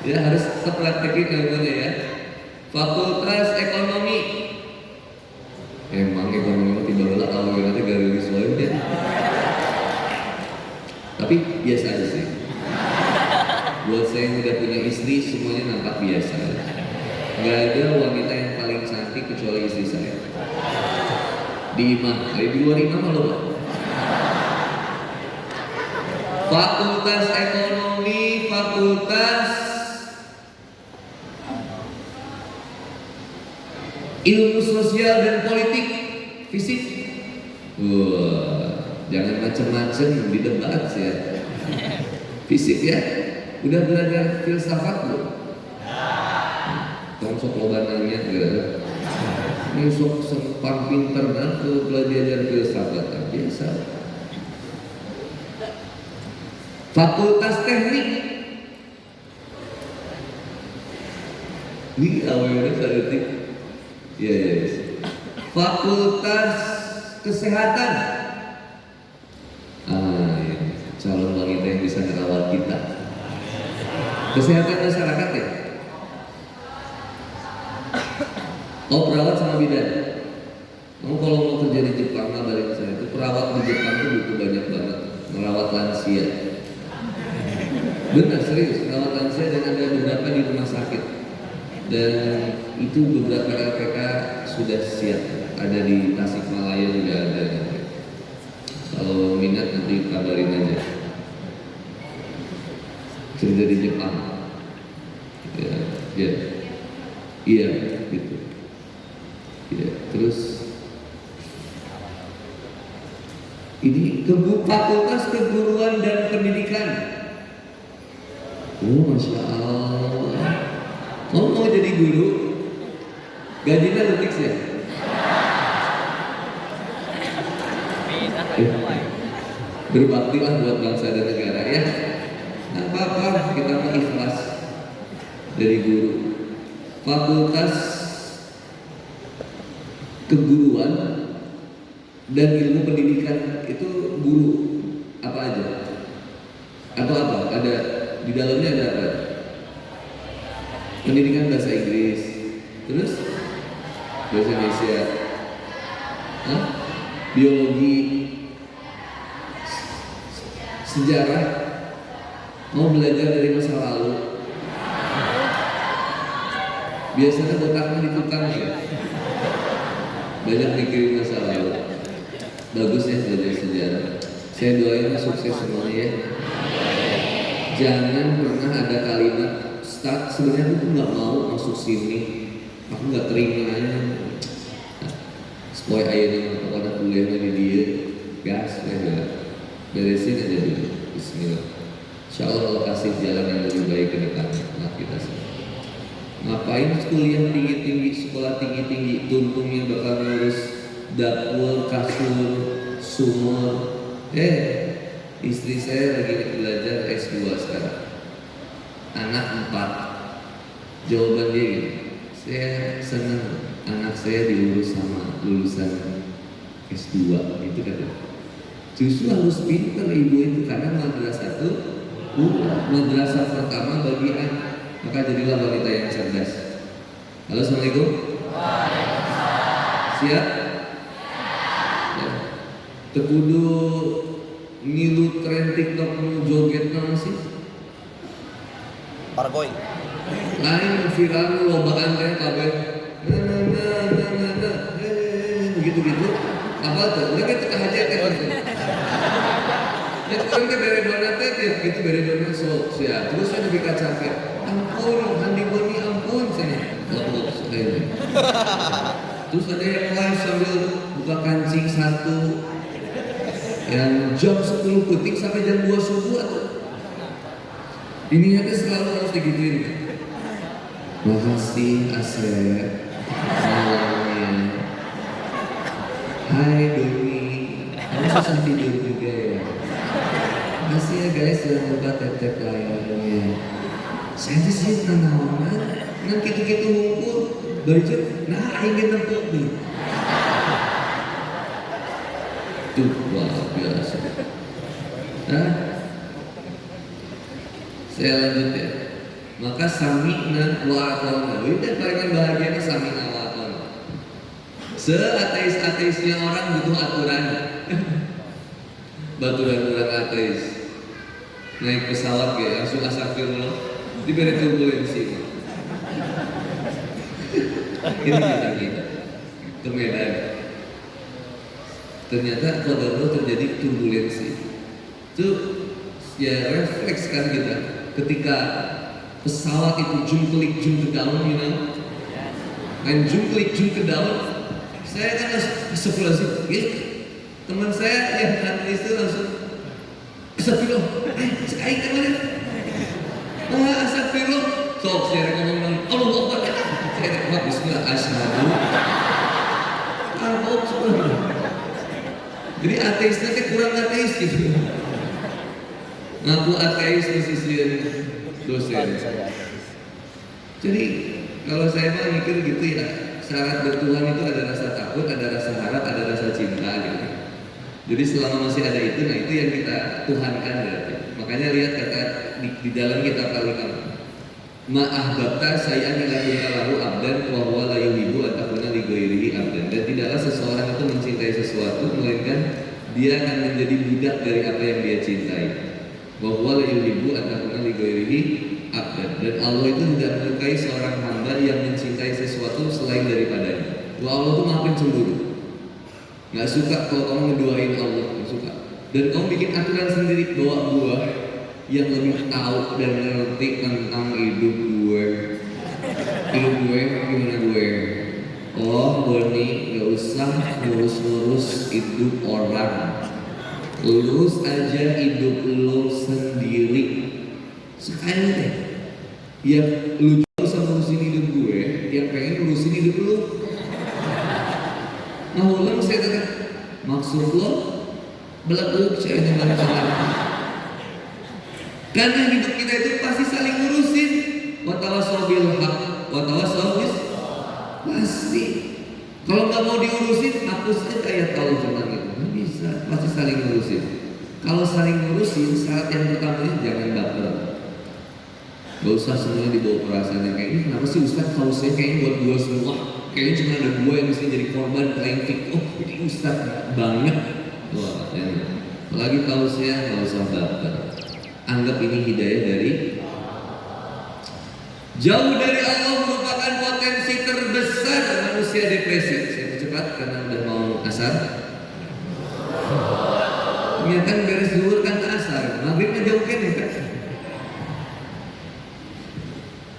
Ya harus praktekin ilmunya ya. Fakultas ekonomi. Emang ekonomi tidak boleh kalau nanti gak rilis ya. Tapi biasa aja sih. Buat saya yang udah punya istri semuanya nampak biasa. Gak ada wanita yang paling Di imam, di luar imam apa Pak? Fakultas Ekonomi, Fakultas Ilmu Sosial dan Politik, Fisik. Wah, jangan macam-macam di debat ya. Fisik ya, udah belajar filsafat belum? Tong sok loba nanya gitu. Ini sok sempang pinter banget tuh belajar filsafat biasa. Fakultas Teknik. Ini awalnya saeutik. Ya. Fakultas Kesehatan. Ya. Calon wanita yang bisa merawat kita. Kesehatan masyarakat ya. Oh, perawat sama bidan. Kamu kalau mau kerja di Jepang, ngabarin saya itu perawat di Jepang tuh butuh banyak banget merawat lansia. Benar, serius, merawat lansia dan ada beberapa di rumah sakit. Dan itu beberapa LPK sudah siap, ada di Tasikmalaya juga ada. Kalau minat nanti kabarin aja. Kerja di Jepang. Iya, gitu. Ya, terus ini Fakultas Keguruan dan Pendidikan. Oh, Masya Allah. Kamu mau jadi guru? Gajinya letik ya? Berbaktilah buat bangsa dan negara ya. Nah, apa-apa kita mau ikhlas dari guru. Fakultas Keguruan dan Ilmu Pendidikan itu guru apa aja? Atau apa? Ada di dalamnya ada apa? Pendidikan bahasa Inggris, terus bahasa Indonesia, biologi, sejarah, mau belajar dari masa lalu. Biasanya botaknya ditukar ya. Banyak mikirin masa lalu. Bagus ya belajar sejarah. Saya doain sukses semuanya ya. Jangan pernah ada kalimat start sebenarnya aku nggak mau masuk sini, aku nggak terima aja. Supaya ayahnya pada kuliahnya di dia, gas ya, beresin aja dulu. Bismillah. Insya Allah kasih jalan yang lebih baik ke depan. Maaf kita semua. Ngapain kuliah tinggi-tinggi, sekolah tinggi-tinggi, tuntungnya bakal ngurus dapur, kasur, sumur. Istri saya lagi belajar S2 sekarang. Anak 4. Jawaban dia gini, saya senang anak saya diurus sama lulusan S2 gitu kan. Justru harus pintar ibu itu karena madrasah itu madrasah pertama bagi anak. Maka jadilah wanita yang cerdas. Halo, Assalamualaikum. Siap? Ya. Tekudu ngilu tren TikTok nu joget sih. Pargoy. Lain viral lobaan teh kabeh. Begitu-gitu. Apa tuh? Udah kita aja teh. Ya kan ke bere dona teh gitu bere dona so sia. Terus saya lebih kacake. Ampun, Andi Boni ampun saya. Goblok sekali. Terus ada yang live sambil buka kancing satu. Yang jam 10 petik sampai jam 2 subuh atau ini aja selalu harus digituin. Makasih Asep salamnya. Hai Doni, kamu susah tidur juga ya. Makasih ya guys sudah buka tetep layarnya. Saya tuh sih nanawanan, ngan gitu-gitu ngumpul baju, nah ingin nempuk nih. Tuh luar biasa. Nah, saya lanjut ya. Maka sami'na wa ata'na. Udah paling bahagianya sami'na wa ata'na. Se-ateis-ateisnya orang butuh aturan. Baturan orang ateis. Naik pesawat ya, langsung astagfirullah. Diberi turbulensi. Ini kita ke Medan. Ternyata qadarullah terjadi turbulensi. Itu ya refleks kan kita ketika pesawat itu jump ke down, you know, main jump ke down, saya kan langsung ya, teman saya yang analis itu langsung astagfirullah, aing kemana? Astagfirullah, sok saya ngomong Allahu Akbar, saya ngomong Bismillah, asyhadu Allah subhanahu. Jadi ateisnya kan kurang ateis gitu. Ngaku ateis posisian dosen. Jadi kalau saya mah mikir gitu ya, syarat bertuhan itu ada rasa takut, ada rasa harap, ada rasa cinta gitu. Jadi selama masih ada itu, nah itu yang kita tuhankan berarti. Makanya lihat kata di dalam kitab Al-Hikam, ma'ahbabta say'an la yukalahu abdan wa huwa la yuhibbu an takuna li ghairihi abdan. Dan tidaklah seseorang itu mencintai sesuatu melainkan dia akan menjadi budak dari apa yang dia cintai. Wa huwa la yuhibbu an takuna li ghairihi abdan. Dan Allah itu tidak menyukai seorang hamba yang mencintai sesuatu selain daripadanya. Wa Allah itu maha pencemburu. Nggak suka kalau kamu ngeduain Allah, nggak suka. Dan kamu bikin aturan sendiri bawa gua yang lebih tahu dan ngerti tentang hidup gue gimana gue. Oh Boni, nggak usah ngurus hidup orang, urus aja hidup lo sendiri. Sekali deh, ya lu juga usah ngurusin hidup gue, yang pengen ngurusin hidup lo. Nah ulang saya kata, maksud lo belakang saya dengan karena hidup kita itu pasti saling ngurusin. Watawassaw bil haq, watawassaw bis pasti. Kalau nggak mau diurusin, hapus aja ayat Allah tentang itu. Nggak bisa, pasti saling ngurusin. Kalau saling ngurusin, syarat yang pertama jangan baper. Gak usah semuanya dibawa perasaannya kayak ini. Kenapa sih Ustaz kaosnya kayaknya buat gua semua? Kayaknya cuma ada gua yang mesti jadi korban playing victim. Oh ini Ustaz banget. Wah, apalagi kaosnya nggak usah baper. Anggap ini hidayah dari jauh dari Allah merupakan potensi terbesar manusia depresi. Saya cepat karena udah mau asar. Ternyata beres zuhur kan asar, maghribnya jauh kan ya.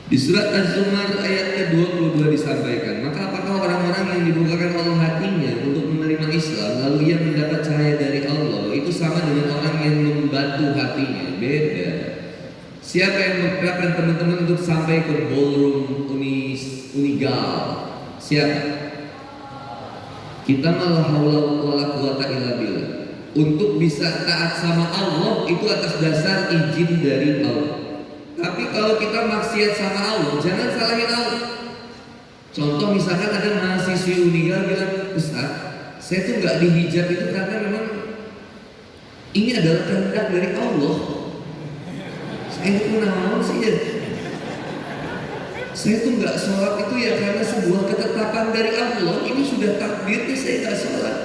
Di surat Az-Zumar ayat ke-22 disampaikan, maka apakah orang-orang yang dibukakan Allah hatinya untuk menerima Islam lalu ia mendapat cahaya dari Allah itu sama dengan orang yang membatu hatinya? Beda. Siapa yang menggerakkan teman-teman untuk sampai ke ballroom Unigal? Siapa? Kita malah haula wala quwata illa billah. Untuk bisa taat sama Allah itu atas dasar izin dari Allah. Tapi kalau kita maksiat sama Allah, jangan salahin Allah. Contoh misalkan ada mahasiswi Unigal bilang, Ustaz, saya tuh nggak dihijab itu karena memang ini adalah kehendak dari Allah. Saya itu naon sih ya. Saya tuh nggak sholat itu ya karena sebuah ketetapan dari Allah. Ini sudah takdirnya saya nggak sholat.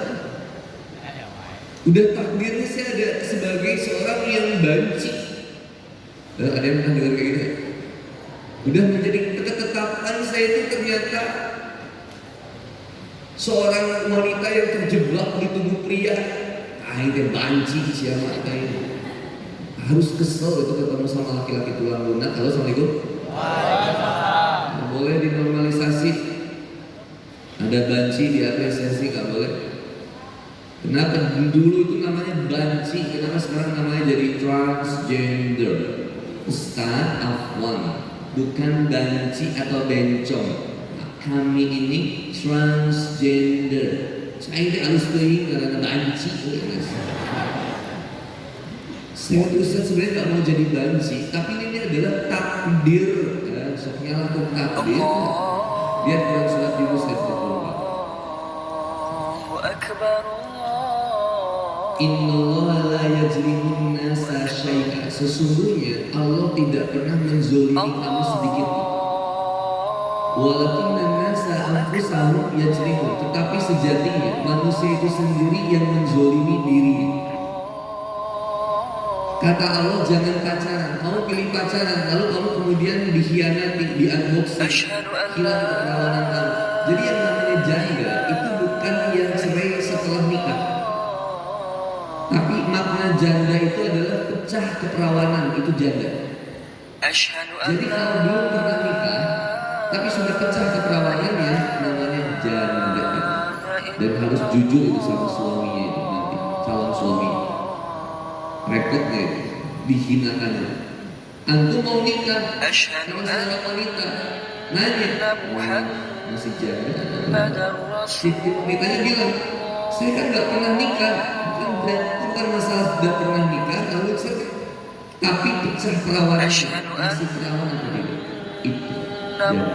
Udah takdirnya saya ada sebagai seorang yang banci. Ada yang pernah dengar kayak gitu? Udah menjadi ketetapan saya itu ternyata seorang wanita yang terjebak di tubuh pria. Itu banci siapa itu? Harus kesel itu ketemu sama laki-laki tulang lunak. Halo, assalamualaikum. Nggak boleh dinormalisasi. Ada banci diapresiasi, nggak boleh. Kenapa dulu itu namanya banci? Kenapa sekarang namanya jadi transgender? Ustaz Afwan, bukan banci atau bencong. Kami ini transgender. Saya ini harus beli karena banci. Saya tuh Ustaz sebenarnya nggak mau jadi banci, tapi ini adalah takdir. Ya, soknya laku takdir. Lihat dalam surat Yunus ayat 24. Innallaha la yajlimun nasa syai'a. Sesungguhnya Allah tidak pernah menzolimi kamu sedikit pun. Walakinnan nasa anfusahum yajlimun. Tetapi sejatinya manusia itu sendiri yang menzolimi dirinya. Kata Allah jangan pacaran. Kamu pilih pacaran, lalu kamu kemudian dikhianati, di-unboxing, hilang keperawanan kamu. Jadi yang namanya janda itu bukan yang cerai setelah nikah. Makna janda itu adalah pecah keperawanan, itu janda. Jadi kalau belum pernah nikah tapi sudah pecah keperawanannya, namanya janda. Dan harus jujur itu sama suaminya itu nanti, calon suami. Rekodnya itu dihinakan. Antum mau nikah sama seorang wanita, nanya, masih janda atau si wanitanya bilang, saya kan nggak pernah nikah. Bukan masalah sudah pernah nikah, lalu tapi pecah perawanan, masih perawan atau tidak, itu janda.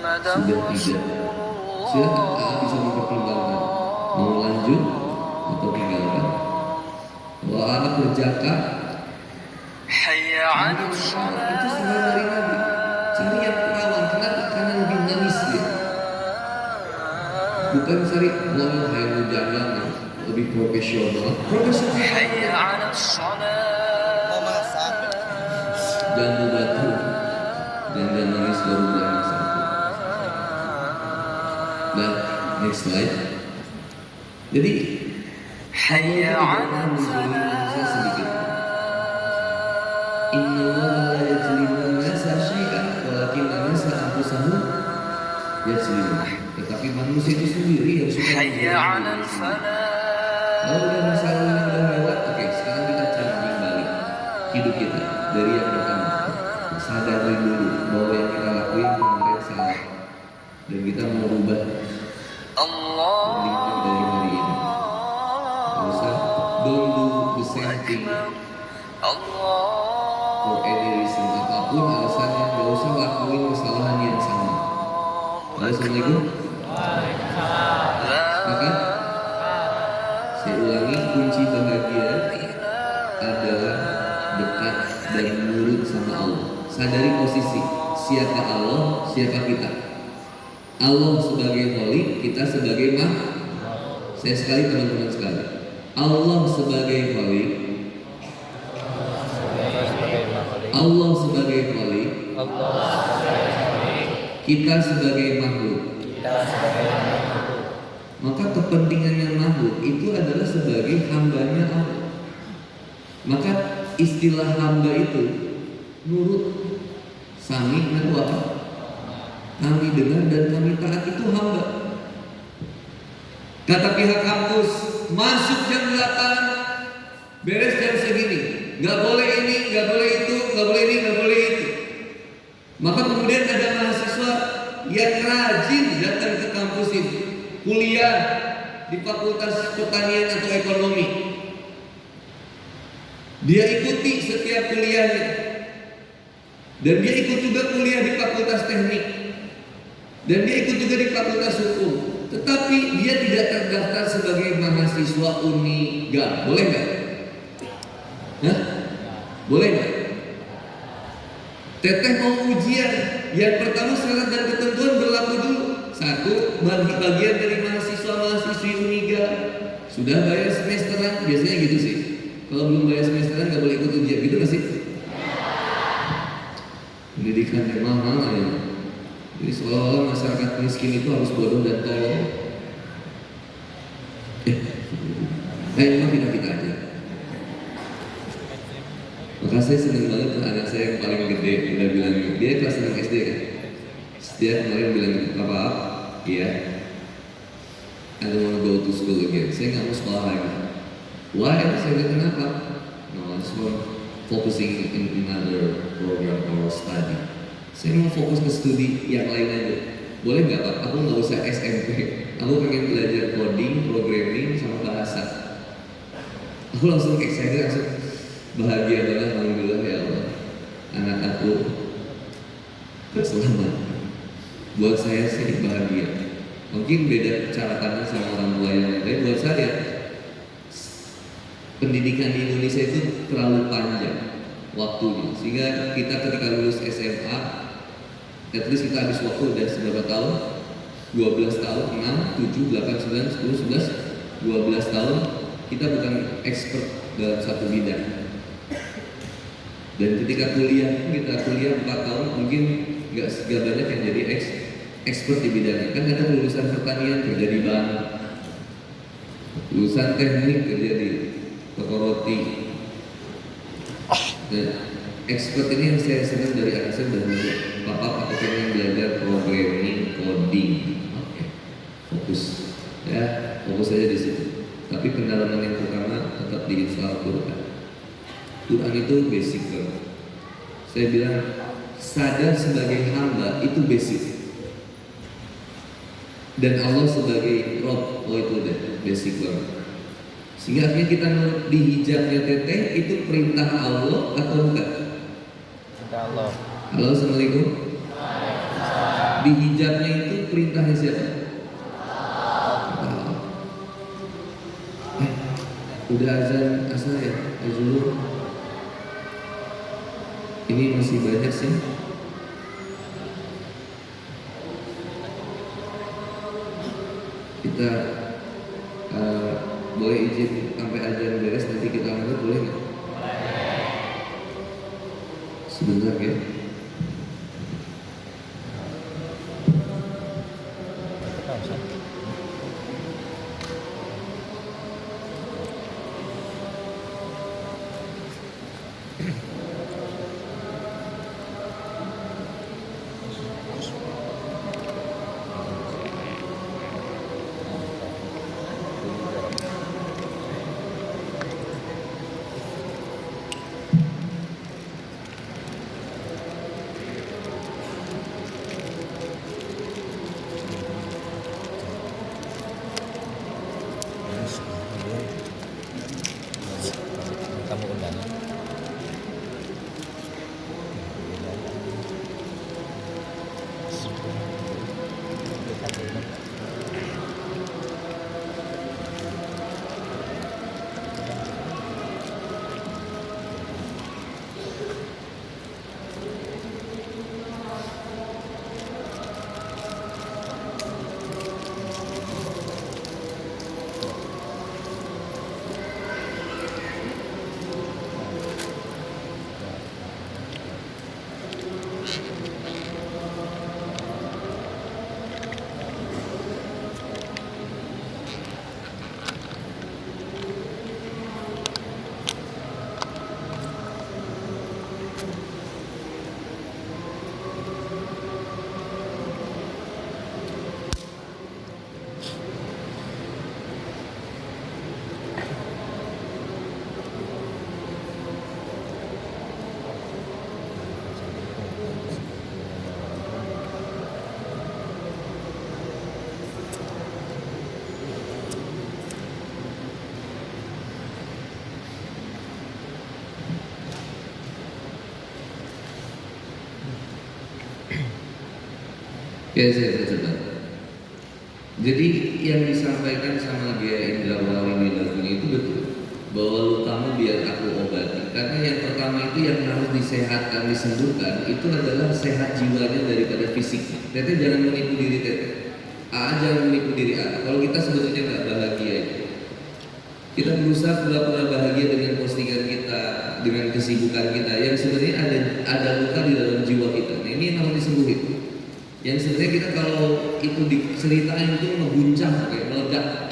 Sudah tidak, silakan bisa dipertimbangkan mau lanjut atau tinggalkan. Kalau anak berjaka, itu selalu dari Nabi. Cari yang perawan, kenapa? Karena lebih manis dia. Bukan cari yang kayak janda, lebih profesional. Jambu batu dan manis baru berani satu. Nah, next slide. Jadi Allah tidak sedikit. Inna Allah la yajlimu nasa syai'an walakin nasa anfusahum yajlimun. Tetapi manusia itu sendiri yang suka menjadi. Kalau udah masalahnya udah lewat, oke, sekarang kita charging balik hidup kita dari yang pertama. Sadari dulu bahwa yang kita lakuin kemarin salah dan kita mau rubah berlindung dari hari ini. Gak usah, don't do the same thing for any reason, apapun alasannya. Gak usah lakuin kesalahan yang sama. Assalamualaikum. Maka saya ulangi, kunci bahagia adalah dekat dan nurut sama Allah. Sadari posisi, siapa Allah, siapa kita. Allah sebagai Khalik, kita sebagai Saya sekali teman-teman sekali, Allah sebagai Khalik, Allah sebagai Khalik, kita sebagai makhluk. Maka kepentingannya makhluk itu adalah sebagai hambanya Allah. Maka istilah hamba itu nurut, sami dan apa? Kami dengar dan kami taat, itu hamba. Kata pihak kampus, masuk jam 8, beres jam segini, nggak boleh ini, nggak boleh itu, nggak boleh ini, nggak boleh itu. Maka kemudian ada mahasiswa yang rajin datang ke kampus itu, kuliah di Fakultas Pertanian atau Ekonomi. Dia ikuti setiap kuliahnya, dan dia ikut juga kuliah di Fakultas Teknik, dan dia ikut juga di Fakultas Hukum. Tetapi dia tidak terdaftar sebagai mahasiswa Uniga. Boleh nggak? Hah? Boleh nggak? Teteh mau ujian, yang pertama syarat dan ketentuan berlaku dulu. Satu, bagi bagian dari mahasiswa-mahasiswi Uniga sudah bayar semesteran, biasanya gitu sih. Kalau belum bayar semesteran nggak boleh ikut ujian, gitu nggak sih? Pendidikan yang mahal ya. Jadi seolah-olah masyarakat miskin itu harus bodoh dan tolol. Emang kita aja. Maka saya senang banget tuh anak saya yang paling gede udah bilang, dia kelas 6 SD kan. Dia kemarin bilang, "Papa, iya, I don't want to go to school again. Saya nggak mau sekolah lagi." Why? Saya bilang, kenapa? No, I just want focusing in another program or study. Saya mau fokus ke studi yang lain aja. Boleh nggak Pak? Aku nggak usah SMP. Aku pengen belajar coding, programming, sama bahasa. Aku langsung excited, langsung bahagia banget. Alhamdulillah ya Allah, anak aku selamat. Buat saya sih bahagia. Mungkin beda cara pandang sama orang tua yang lain. Tapi buat saya pendidikan di Indonesia itu terlalu panjang waktunya, sehingga kita ketika lulus SMA, at least kita habis waktu udah seberapa tahun? 12 tahun, 6, 7, 8, 9, 10, 11, 12 tahun kita bukan expert dalam satu bidang. Dan ketika kuliah, kita kuliah 4 tahun, mungkin nggak banyak yang jadi expert di bidangnya. Kan ada lulusan pertanian kerja di bank, lulusan teknik kerja di toko roti. Dan expert ini yang saya senang dari anak saya dan papa aku pengen belajar programming, coding. Oke, fokus ya, fokus saja di situ. Tapi pendalaman yang pertama tetap diinstal Quran. Quran itu basic banget. Saya bilang sadar sebagai hamba itu basic. Dan Allah sebagai Rob, oh itu udah basic banget. Sehingga akhirnya kita nurut di hijabnya teteh itu perintah Allah atau bukan? Insya Allah. Halo, assalamualaikum. Di hijabnya itu perintahnya siapa? Allah. Udah azan asar ya, azul. Ini masih banyak sih. Kita boleh izin sampai azan beres nanti kita angkat boleh nggak? Sebentar ya. Kamu undang. Ya saya coba. Jadi yang disampaikan sama Gia Indrawali di lagunya itu betul, bahwa kamu biar aku obati. Karena yang pertama itu yang harus disehatkan, disembuhkan itu adalah sehat jiwanya daripada fisiknya. Teteh jangan menipu diri teteh. Jangan menipu diri Kalau kita sebetulnya nggak bahagia itu. Kita berusaha pura-pura bahagia dengan postingan kita, dengan kesibukan kita, yang sebenarnya ada luka di dalam jiwa kita. Nah ini yang harus disembuhin. Yang sebenarnya kita kalau itu diceritain itu ngeguncang kayak meledak,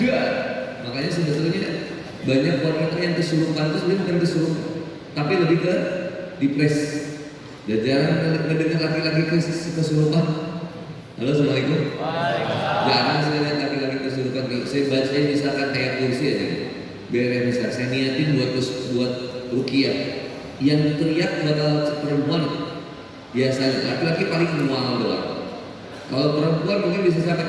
makanya sebetulnya banyak wanita yang kesurupan itu sebenarnya bukan kesurupan, tapi lebih ke depres. Dan jarang mendengar laki-laki kesurupan. Halo, assalamualaikum. Jarang saya lihat laki-laki kesurupan. Saya baca misalkan ayat kursi aja, biar bisa saya niatin buat ruqyah. Yang teriak bakal perempuan. Biasanya laki-laki paling mual doang. Kalau perempuan mungkin bisa sampai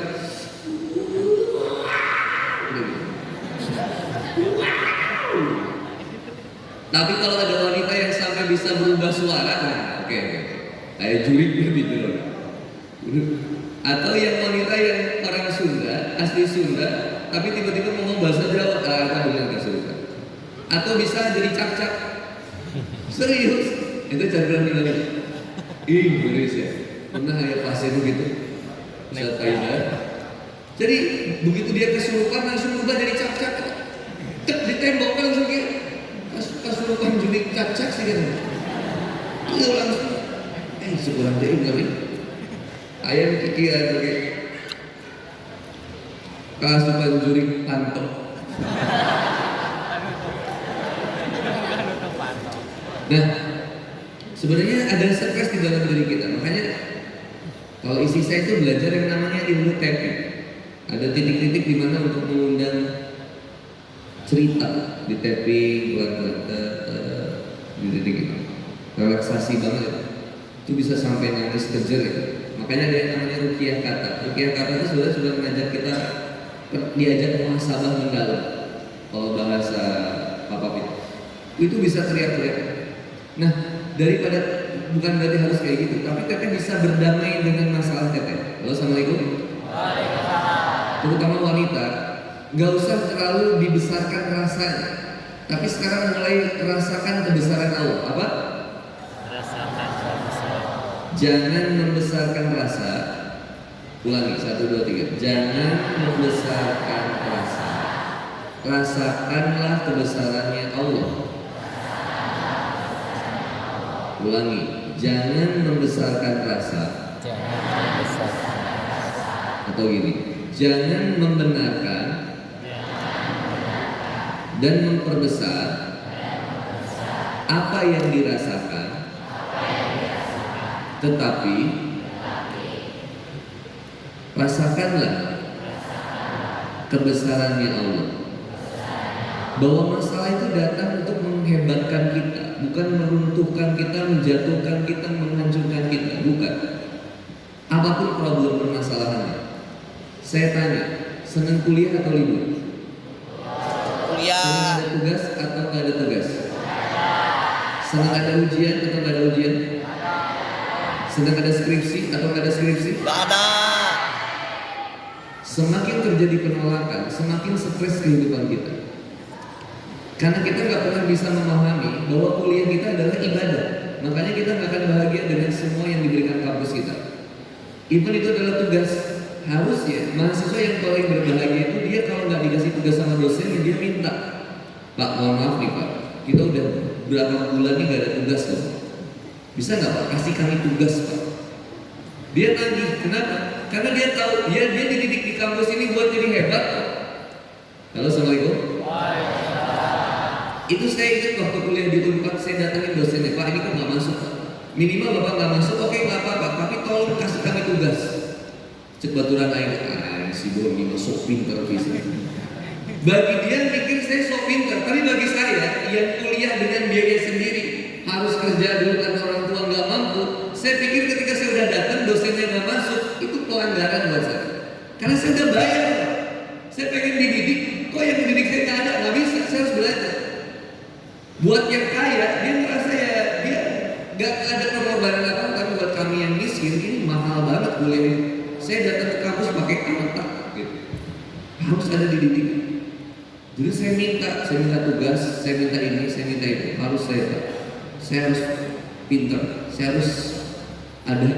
tapi kalau ada wanita yang sampai bisa berubah suara, nah oke. Kayak jurik gitu loh. Atau yang wanita yang orang Sunda, asli Sunda, tapi tiba-tiba ngomong bahasa Jawa, itu bukan kesulitan. Atau bisa jadi cak-cak. Serius, itu cara bilang Indonesia. Pernah kayak pasien gitu. Jadi begitu dia kesurupan langsung berubah jadi cak-cak. Ditembok langsung kayak kesurupan jurik cak-cak sih kan. Itu langsung sekurang deh kami. Ayam kiki atau kayak kasupan jurik pantok. Nah, sebenarnya ada stres di dalam diri kita. Makanya kalau isi saya itu belajar yang namanya ilmu tapping. Ada titik-titik di mana untuk mengundang cerita di tapping, di titik itu relaksasi banget ya. Itu bisa sampai nangis kejer ya. Makanya ada yang namanya ruqyah kata. Ruqyah kata itu sebenarnya sudah mengajak kita diajak muhasabah mendalam. Kalau bahasa Papa itu bisa teriak-teriak. Nah, daripada bukan berarti harus kayak gitu, tapi teteh bisa berdamai dengan masalah teteh. Halo, assalamualaikum. Terutama wanita, gak usah terlalu dibesarkan rasanya, tapi sekarang mulai rasakan kebesaran Allah. Apa? Rasakan kebesaran. Jangan membesarkan rasa. Ulangi, 1, 2, 3. Jangan membesarkan rasa. Rasakanlah kebesarannya Allah. Ulangi, jangan membesarkan rasa. Jangan membesarkan. Atau gini, jangan membenarkan dan memperbesar apa yang dirasakan, tetapi rasakanlah kebesarannya Allah. Bahwa masalah itu datang untuk menghebatkan kita, bukan meruntuhkan kita, menjatuhkan kita, menghancurkan kita, bukan. Apapun problem permasalahannya. Saya tanya, senang kuliah atau libur? Kuliah. Senang ada tugas atau nggak ada tugas? Senang ada ujian atau nggak ada ujian? Senang ada skripsi atau nggak ada skripsi? Gak ada. Semakin terjadi penolakan, semakin stres kehidupan kita. Karena kita nggak pernah bisa memahami bahwa kuliah kita adalah ibadah. Makanya kita nggak akan bahagia dengan semua yang diberikan kampus kita. Even itu adalah tugas. Harusnya mahasiswa yang paling berbahagia itu dia kalau nggak dikasih tugas sama dosennya dia minta, Pak, mohon maaf nih Pak, kita udah berapa bulan nih nggak ada tugas loh. Bisa nggak Pak kasih kami tugas Pak? Dia nagih, kenapa? Karena dia tahu dia dididik di kampus ini buat jadi hebat Pak. Halo, assalamualaikum. Itu saya ingat waktu kuliah di Unpad, saya datangin dosennya, Pak ini kok nggak masuk Pak? Minimal Bapak nggak masuk, oke nggak apa-apa, tapi tolong kasih kami tugas. Cek baturan air, si Boni sok pinter bisa. Bagi dia mikir saya sok pinter, tapi bagi saya yang kuliah dengan biaya sendiri, harus kerja dulu karena orang tua nggak mampu. Saya pikir ketika saya udah datang dosennya nggak masuk, itu pelanggaran buat saya. Karena saya udah bayar, saya pengen dididik, kok yang dididik saya nggak ada, nggak bisa, saya harus belajar. Buat yang kaya, dia merasa ya dia nggak ada pengorbanan apa, tapi buat kami yang miskin ini mahal banget kuliah. Saya datang ke kampus pakai otak, gitu. Harus ada dididik. Jadi saya minta tugas, saya minta ini, saya minta itu. Harus saya harus pintar, saya harus ada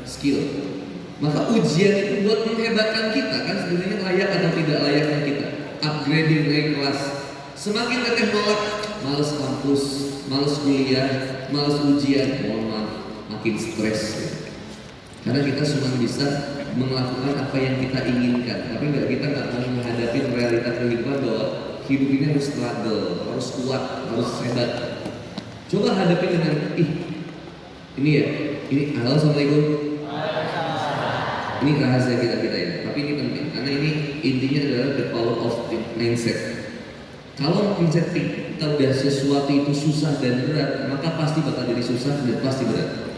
skill. Maka ujian itu buat menghebatkan kita kan sebenarnya layak atau tidak layaknya kita. Upgrading naik kelas. Semakin teteh nolak, males kampus, males kuliah, males ujian, mohon maaf, makin stres. Karena kita cuma bisa melakukan apa yang kita inginkan, tapi kita nggak mau menghadapi realita kehidupan bahwa hidup ini harus struggle, harus kuat, harus hebat. Coba hadapi dengan ini ya, ini halo assalamualaikum. Ini rahasia kita ya, tapi ini penting karena ini intinya adalah the power of the mindset. Kalau mindset kita udah sesuatu itu susah dan berat, maka pasti bakal jadi susah dan pasti berat.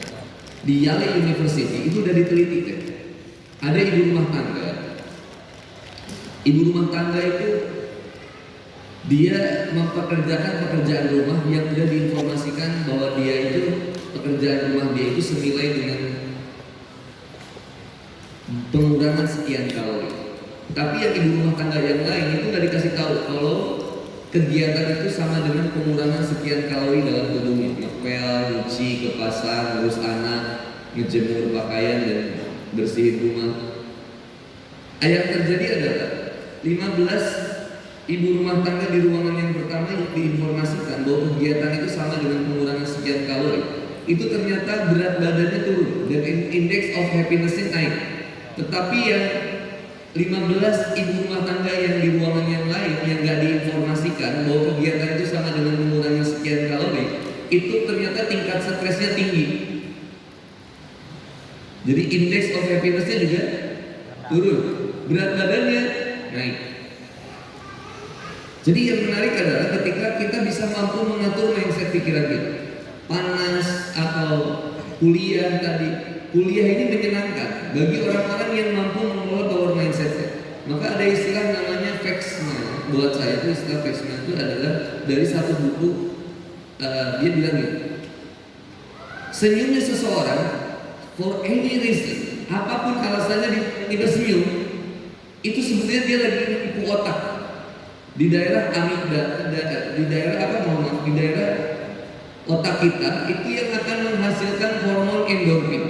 Di Yale University itu udah diteliti deh. Ada ibu rumah tangga. Ibu rumah tangga itu dia mempekerjakan pekerjaan rumah yang sudah diinformasikan bahwa dia itu pekerjaan rumah dia itu senilai dengan pengurangan sekian kalori. Tapi yang ibu rumah tangga yang lain itu nggak dikasih tahu kalau kegiatan itu sama dengan pengurangan sekian kalori dalam tubuhnya. Ngepel, nyuci, ke pasar, ngurus anak, ngejemur pakaian dan bersihin rumah. Yang terjadi adalah 15 ibu rumah tangga di ruangan yang pertama yang diinformasikan bahwa kegiatan itu sama dengan pengurangan sekian kalori. Itu ternyata berat badannya turun dan indeks of happiness-nya naik. Tetapi yang 15 ibu rumah tangga yang di ruangan yang lain yang gak diinformasikan bahwa kegiatan itu sama dengan mengurangi sekian kalori, itu ternyata tingkat stresnya tinggi. Jadi indeks of happiness-nya juga turun, berat badannya naik. Jadi yang menarik adalah ketika kita bisa mampu mengatur mindset pikiran kita. Panas atau kuliah tadi, kuliah ini menyenangkan bagi orang-orang yang mampu mengelola power mindset. Maka ada istilah namanya Fexman. Buat saya itu istilah Fexman itu adalah dari satu buku. Dia bilang gini, senyumnya seseorang for any reason, apapun alasannya dia senyum, itu sebetulnya dia lagi menipu otak. Di daerah amigdala, di daerah di daerah otak kita itu yang akan menghasilkan hormon endorfin,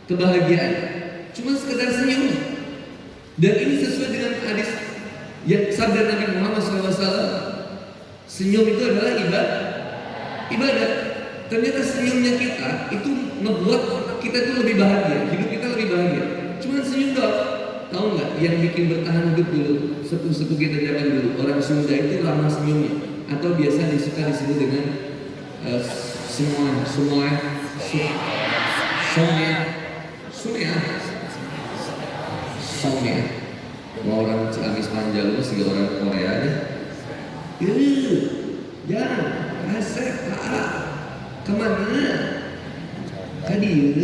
kebahagiaan. Cuma sekedar senyum. Dan ini sesuai dengan hadis yang sabda Nabi Muhammad SAW. Senyum itu adalah ibadah. Ternyata senyumnya kita itu membuat kita itu lebih bahagia, hidup kita lebih bahagia. Cuma senyum doang. Tahu nggak yang bikin bertahan hidup dulu? Sepuh-sepuh kita zaman dulu, orang Sunda itu ramah senyumnya, atau biasa disebut dengan semua mau orang Ciamis Panjalu sehingga orang Korea deh. Jangan asep pak kemana? Kadi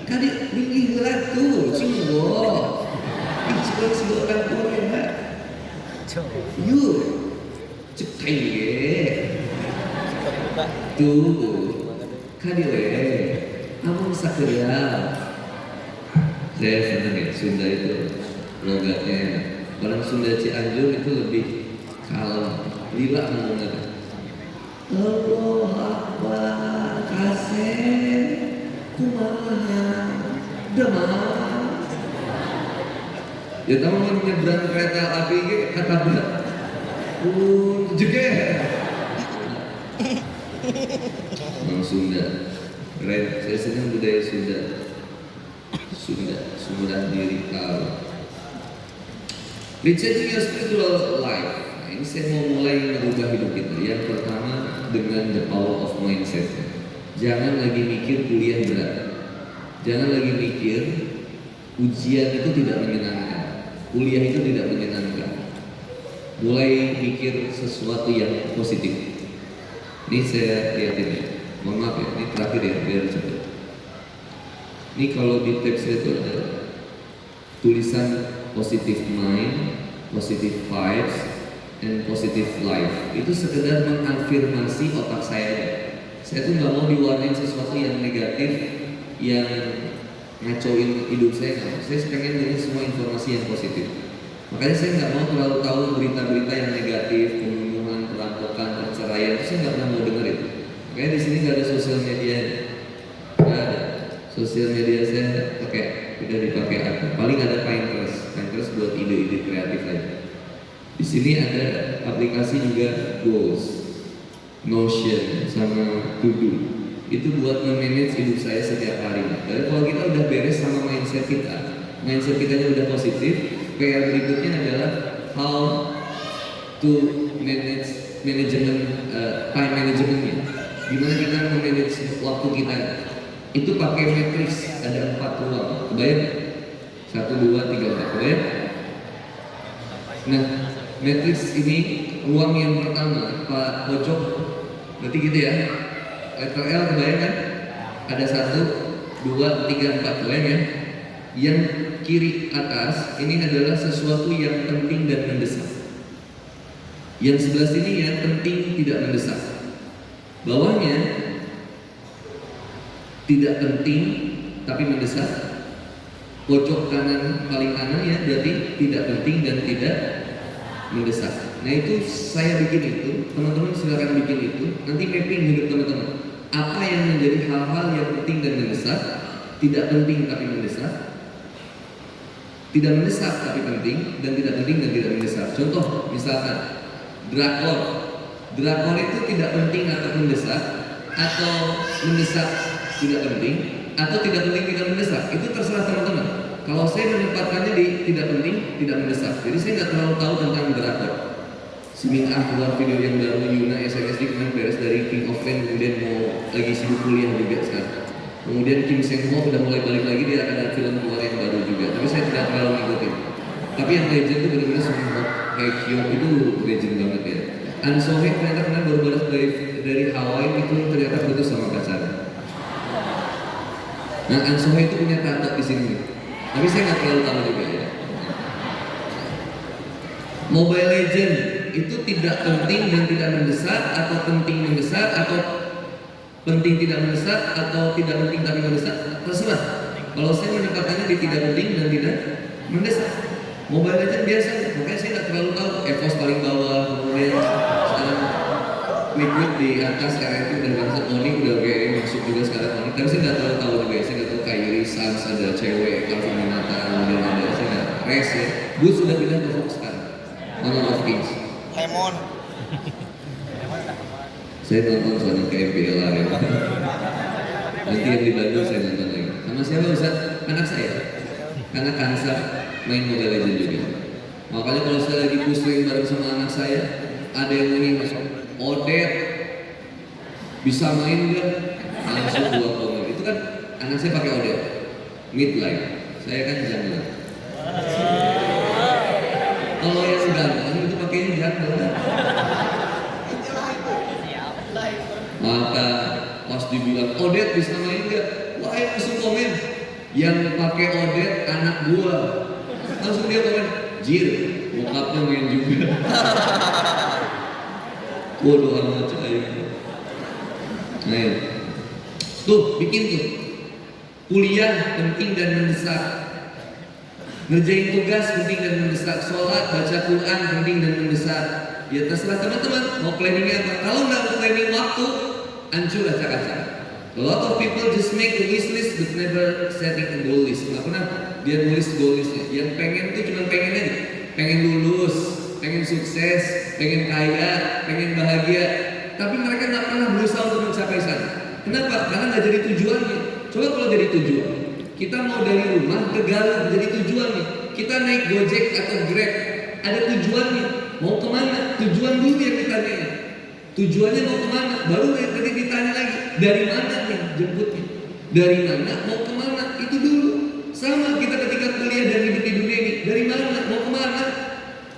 kadi tinggi gerak tuh cinggo. Cinggo orang Korea. Yuk cekai ye. Tuh kadi we. Among sakria. Saya senang ya Sunda itu logatnya. Orang Sunda Cianjur itu lebih kalem, lila ngomongnya. Allah Akbar, kasih, kumaha, demam. Ya tahu mau nyebrang kereta api kata berat, jeger. Orang Sunda, keren. Saya senang budaya Sunda. Sunda diri tahu. Rechanging your spiritual life. Nah, ini saya mau mulai merubah hidup kita. Yang pertama dengan the power of mindset. Jangan lagi mikir kuliah berat. Jangan lagi mikir ujian itu tidak menyenangkan. Kuliah itu tidak menyenangkan. Mulai mikir sesuatu yang positif. Ini saya lihatin ya. Mohon maaf ya, ini terakhir ya biar cepat. Ini kalau di tab saya itu ada tulisan positive mind, positive vibes, and positive life. Itu sekedar mengafirmasi otak saya. Saya tuh nggak mau diwarnain sesuatu yang negatif, yang ngacoin hidup saya. Saya pengen dengan semua informasi yang positif. Makanya saya nggak mau terlalu tahu berita-berita yang negatif, pembunuhan, perampokan, perceraian. Itu saya nggak pernah mau dengerin. Makanya di sini nggak ada sosial media, nggak ada. Sosial media saya udah dipakai apa? Paling ada Pinterest buat ide-ide kreatif aja. Di sini ada aplikasi juga Goals, Notion, sama To-Do. Itu buat memanage hidup saya setiap hari. Dan kalau kita udah beres sama mindset kitanya udah positif. PR berikutnya adalah how to manage time managementnya. Gimana kita memanage waktu kita? Itu pakai matriks, ada 4 ruang. Kebayang? 1, 2, 3, 4. Kebayang? Nah, matriks ini ruang yang pertama, Pak pojok, berarti gitu ya. Letter L kebayang kan? Ada 1, 2, 3, 4. Kebayang ya? Yang kiri atas ini adalah sesuatu yang penting dan mendesak. Yang sebelah sini yang penting tidak mendesak. Bawahnya tidak penting tapi mendesak. Pojok kanan paling kanan ya berarti tidak penting dan tidak mendesak. Nah itu saya bikin itu, teman-teman silakan bikin itu. Nanti mapping hidup teman-teman. Apa yang menjadi hal-hal yang penting dan mendesak, tidak penting tapi mendesak, tidak mendesak tapi penting, dan tidak penting dan tidak mendesak. Contoh misalkan drakor itu tidak penting atau mendesak, atau mendesak tidak penting, atau tidak penting tidak mendesak. Itu terserah teman-teman. Kalau saya menempatkannya di tidak penting tidak mendesak, jadi saya nggak terlalu tahu tentang drakor. Si Minah keluar video yang baru, Yuna SNSD kemarin beres dari King of Fame, kemudian mau lagi sibuk kuliah juga sekarang. Kemudian Kim Seng Ho udah mulai balik lagi, dia akan ada film keluar yang baru juga. Tapi saya tidak terlalu ngikutin. Tapi yang legend itu benar-benar semua kayak Kyo itu legend banget ya. An So Hye ternyata kemarin baru balik dari Hawaii itu ternyata putus sama pacarnya. Nah, An So Hye itu punya tato di sini. Tapi saya nggak terlalu tahu juga ya. Mobile Legend itu tidak penting dan tidak mendesak, atau penting mendesak, atau penting tidak mendesak, atau tidak penting tapi mendesak, terserah. Kalau saya menempatkannya di tidak penting dan tidak mendesak. Mobile Legend biasa, makanya saya nggak terlalu tahu. EVOS paling bawah, kemudian sekarang Liquid di atas, RRQ dan bangsa Oni udah kayak masuk juga sekarang Oni. Tapi saya nggak terlalu tahu juga, saya nggak tahu Kyrie, Sans, ada cewek, Calvin Minata, kemudian ada saya nggak Res ya. Gue sudah pindah ke Fox sekarang. Honor of Kings. Lemon. Saya nonton soalnya ke MPL lah ya. Nanti yang di Bandung saya nonton lagi. Sama siapa Ustaz? Anak saya. Karena Kansa main Mobile Legend juga. Makanya kalau saya lagi pusing bareng sama anak saya, ada yang ingin Odet bisa main nggak? Langsung 2 komen. Itu kan anak saya pakai Odet midlife. Saya kan janggal. Kalau yang ganteng itu pakainya janggal. Maka pas dibilang Odet bisa main nggak? Wah, ayo langsung komen. Yang pakai Odet anak gua. Langsung dia komen, Jir, bokapnya main juga. Bodoh amat coy. Ayo. Tuh, bikin tuh. Kuliah penting dan mendesak. Ngerjain tugas penting dan mendesak. Sholat, baca Quran penting dan mendesak. Ya terserah teman-teman mau planningnya apa. Kalau nggak mau planning waktu, hancur acak-acak. A lot of people just make a wish list but never setting a goal list. Nggak pernah dia nulis goal listnya. Yang pengen tuh cuma pengen aja. Pengen lulus, pengen sukses, pengen kaya, pengen bahagia. Tapi mereka nggak pernah berusaha untuk mencapai sana. Kenapa? Karena nggak jadi tujuannya. Coba kalau jadi tujuan, kita mau dari rumah ke Garut jadi tujuannya. Kita naik Gojek atau Grab, ada tujuannya. Mau kemana? Tujuan dulu yang ditanya. Tujuannya mau kemana? Baru nanti ditanya lagi. Dari mana nih jemputnya? Dari mana? Mau kemana? Itu dulu. Sama kita ketika kuliah dan hidup di dunia ini. Dari mana? Mau kemana?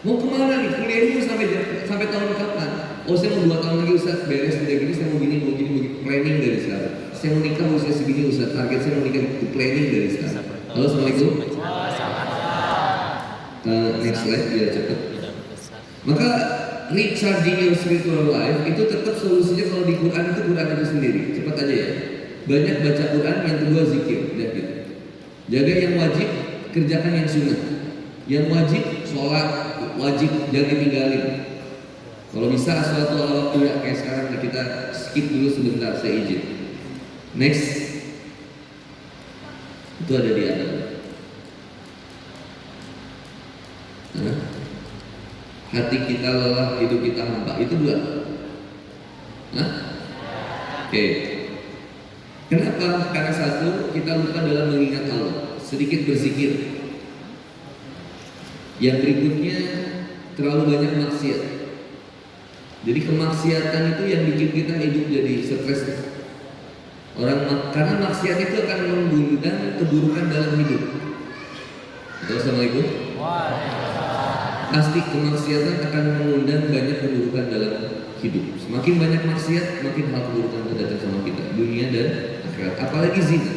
Mau kemana nih? Kuliah ini sampai tahun kapan? Oh, saya mau 2 tahun lagi Ustaz, beres udah gini, saya mau gini, planning dari sekarang. Saya mau nikah usia segini Ustaz, target saya mau nikah, itu planning dari sekarang. Halo, Assalamualaikum. Next slide biar cepet. Maka recharging your spiritual life itu tetap solusinya kalau di Quran itu sendiri. Cepat aja ya. Banyak baca Quran, yang kedua zikir, udah gitu. Jaga yang wajib, kerjakan yang sunnah. Yang wajib, sholat wajib, jangan ditinggalin. Kalau bisa sholat ala waktu ya, kayak sekarang kita skip dulu sebentar, saya izin. Next, itu ada di atas. Hati kita lelah, hidup kita hampa, itu 2. Oke. Kenapa? Karena 1, kita lupa dalam mengingat Allah. Sedikit berzikir. Yang berikutnya terlalu banyak maksiat. Jadi kemaksiatan itu yang bikin kita hidup jadi stres. Karena maksiat itu akan mengundang keburukan dalam hidup. Assalamualaikum. Pasti kemaksiatan akan mengundang banyak keburukan dalam hidup. Semakin banyak maksiat, makin hal keburukan itu datang sama kita, dunia dan akhirat. Apalagi zina.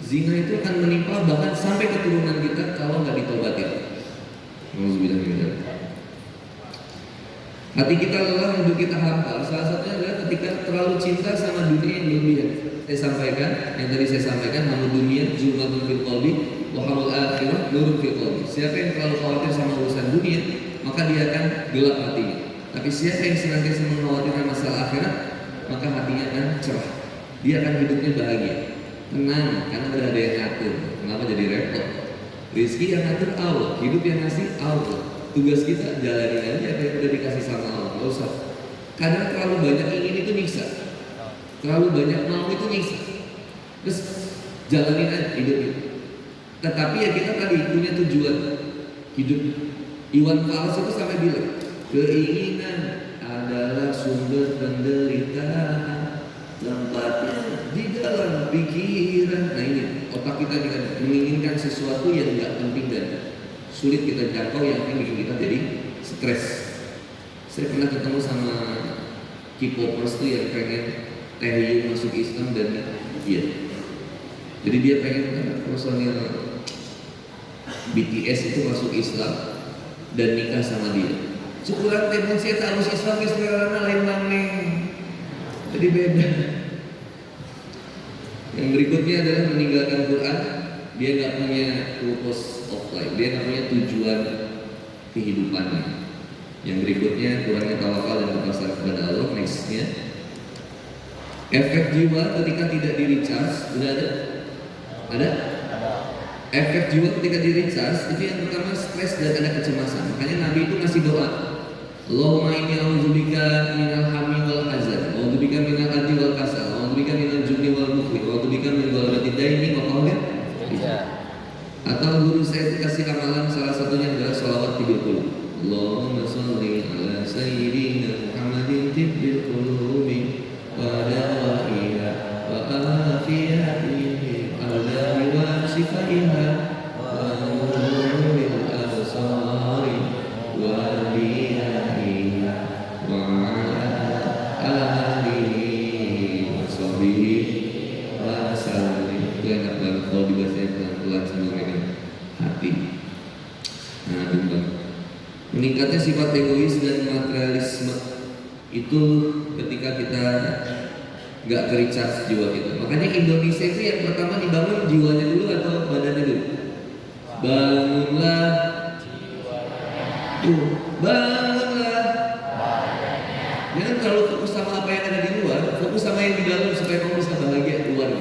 Zina itu akan menimpa bahkan sampai keturunan kita kalau nggak ditobatin. Hati kita lelah, hidup kita hampa. Salah satunya adalah ketika terlalu cinta sama dunia yang berlebihan. Saya sampaikan, yang tadi saya sampaikan, namun dunia zulmatun fil qalbi wa hamul akhirah nurun fil qalbi. Siapa yang terlalu khawatir sama urusan dunia, maka dia akan gelap hatinya. Tapi siapa yang senantiasa mengkhawatirkan masalah akhirat, maka hatinya akan cerah. Dia akan hidupnya bahagia, tenang, karena udah ada yang ngatur. Kenapa jadi repot? Rizki yang ngatur Allah, hidup yang ngasih Allah. Tugas kita jalanin aja apa yang udah dikasih sama Allah. Gak usah. Kadang terlalu banyak ingin itu nyiksa, terlalu banyak mau itu nyiksa. Terus jalanin aja hidup itu. Tetapi ya kita tadi punya tujuan hidup. Iwan Fals itu sampai bilang, Keinginan adalah sumber penderitaan. Tempatnya di dalam pikiran. Nah ini otak kita kan menginginkan sesuatu yang nggak penting dan sulit kita jangkau, yang akan bikin kita jadi stres. Saya pernah ketemu sama K-popers tuh yang pengen Taehyung masuk Islam dan iya. Jadi dia pengen personil BTS itu masuk Islam dan nikah sama dia. Syukuran temen saya tak harus Islam karena lain maneh. Jadi beda. Yang berikutnya adalah meninggalkan Quran. Dia nggak punya purpose of life. Dia nggak punya tujuan kehidupannya. Yang berikutnya kurangnya tawakal dan berpasrah kepada Allah. Nextnya, efek jiwa ketika tidak di recharge. Udah ada? Ada? Efek jiwa ketika di recharge itu yang pertama stres dan ada kecemasan. Makanya Nabi itu ngasih doa, Allahumma inni a'udzubika minal hammi wal hazan, a'udzubika minal adzi wal kasal, a'udzubika minal jubni wal bukhli, a'udzubika min ghalabati daini wa qahri. Atau guru saya itu kasih amalan, salah satunya adalah sholawat tibil qulub. Allahumma sholli ala sayyidina Muhammadin tibbil qulubi wa dawaiha wa afiyatihi al-dawi wa sifaiha wa nuril absari wa biyaiha wa ala alihi wa sahbihi wa sallim. Itu enak banget kalau dibahasnya pelan-pelan sambil megang hati. Nah, bimbang. Meningkatnya sifat egois dan materialisme itu ketika kita nggak ke-recharge jiwa kita. Makanya Indonesia itu yang pertama dibangun jiwanya dulu atau badannya dulu? Bangunlah bangunlah. Jangan terlalu fokus sama apa yang ada di luar, fokus sama yang di dalam supaya kamu bisa bahagia di luar.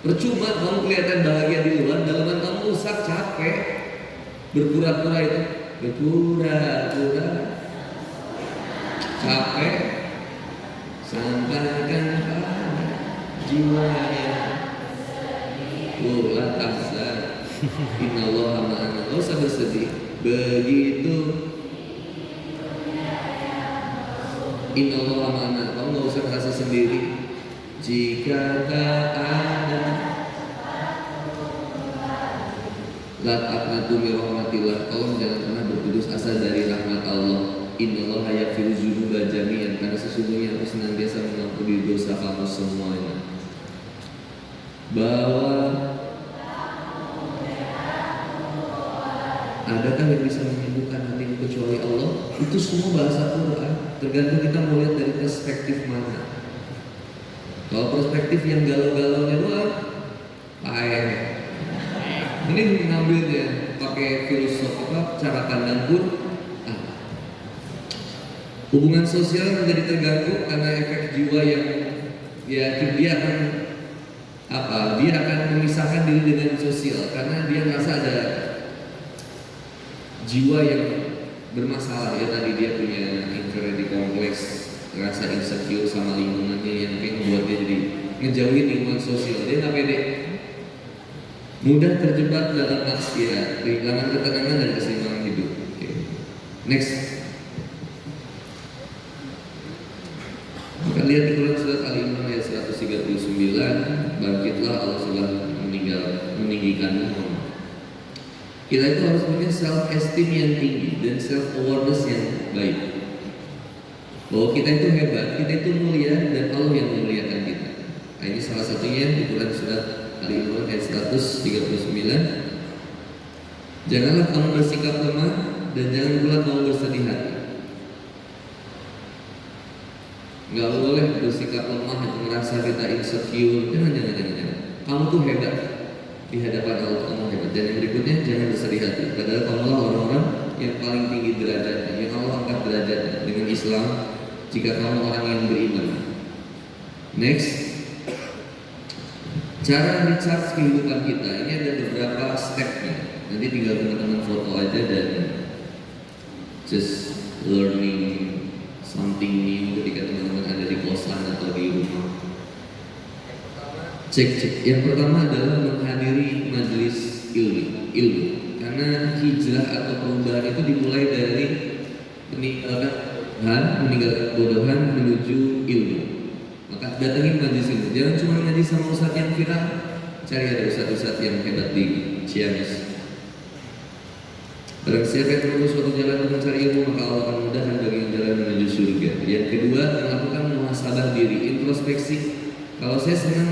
Percuma kamu kelihatan bahagia di luar, dalaman kamu rusak, capek, berpura-pura itu. Berpura-pura capek, sampaikan pada jiwanya. La tahzan, innallaha ma'ana. Gak usah bersedih. Begitu innallaha ma'ana, kamu gak usah merasa sendiri. Jika tak ada la taqnatu min rahmatillah, tolong jangan pernah berputus asa dari rahmat Allah. Innallaha yaghfiru dzunuba jami'an, karena sesungguhnya aku senantiasa mengampuni dosa kamu semuanya. Bahwa adakah yang bisa menyembuhkan hatimu kecuali Allah? Itu semua bahasa Quran. Tergantung kita mau lihat dari perspektif mana. Kalau perspektif yang galau-galaunya doang, payah. Ini mengambilnya pakai filosofi cara pandang pun. Hubungan sosial menjadi terganggu karena efek jiwa yang ya dia akan dia akan memisahkan diri dengan sosial karena dia merasa ada jiwa yang bermasalah. Ya tadi dia punya inferiority complex, rasa insecure sama lingkungannya yang membuat dia jadi ngejauhin lingkungan sosial. Dia nggak pede, mudah terjebak dalam maksiat, kehilangan ketenangan dan keseimbangan hidup. Okay. Next, kita lihat di Quran surat Al-Imran ayat 139, bangkitlah Allah sudah meninggikanmu. Kita itu harus punya self esteem yang tinggi dan self awareness yang baik. Bahwa kita itu hebat, kita itu mulia dan Allah yang memuliakan kita. Nah, ini salah satunya di Quran surat Al-Imran ayat 139. Janganlah kamu bersikap lemah dan jangan pula kamu bersedih hati. Gak boleh bersikap lemah dan merasa kita insecure. Jangan. Kamu tuh hebat di hadapan Allah, kamu hebat. Dan yang berikutnya, jangan bersedih hati. Padahal kamulah orang-orang yang paling tinggi derajatnya, yang Allah angkat derajatnya dengan Islam. Jika kamu orang yang beriman. Next, cara recharge kehidupan kita ini ada beberapa stepnya. Nanti tinggal teman-teman foto aja dan just learning something new ketika teman-teman ada di kosan atau di rumah. Cek. Yang pertama adalah menghadiri majelis ilmu. Karena hijrah atau perubahan itu dimulai dari meninggalkan kebodohan menuju ilmu. Maka datangin majlis ilmu. Jangan cuma ngaji sama ustadz yang viral, cari ada ustadz-ustadz yang hebat di Ciamis. Barang siapa yang menempuh suatu jalan untuk mencari ilmu, maka Allah akan mudahkan bagi yang jalan menuju surga. Yang kedua, melakukan muhasabah diri, introspeksi. Kalau saya senang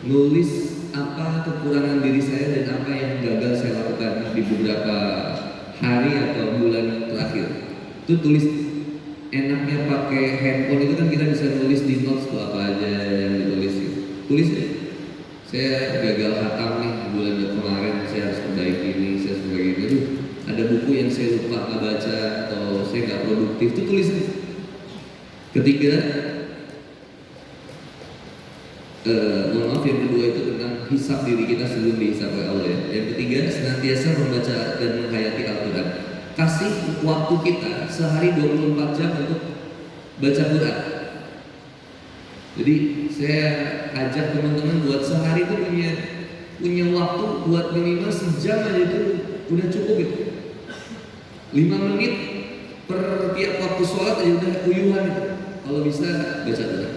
nulis apa kekurangan diri saya dan apa yang gagal saya lakukan di beberapa hari atau bulan terakhir. Itu tulis. Enaknya pakai handphone itu kan kita bisa nulis di notes tuh apa aja yang ditulis gitu. Tulis deh. Saya gagal hatam nih bulan kemarin, saya harus perbaiki ini, saya harus perbaiki itu. Ada buku yang saya lupa nggak baca atau saya nggak produktif, itu tulis aja. Ketiga, mohon maaf, yang kedua itu tentang hisab diri kita sebelum dihisab oleh Allah ya. Yang ketiga, senantiasa membaca dan menghayati Al-Quran. Kasih waktu kita sehari 24 jam untuk baca Quran. Jadi saya ajak teman-teman buat sehari itu punya waktu buat minimal sejam aja itu udah cukup gitu. 5 menit per tiap waktu sholat aja udah uyuhan itu. Kalau bisa baca Quran.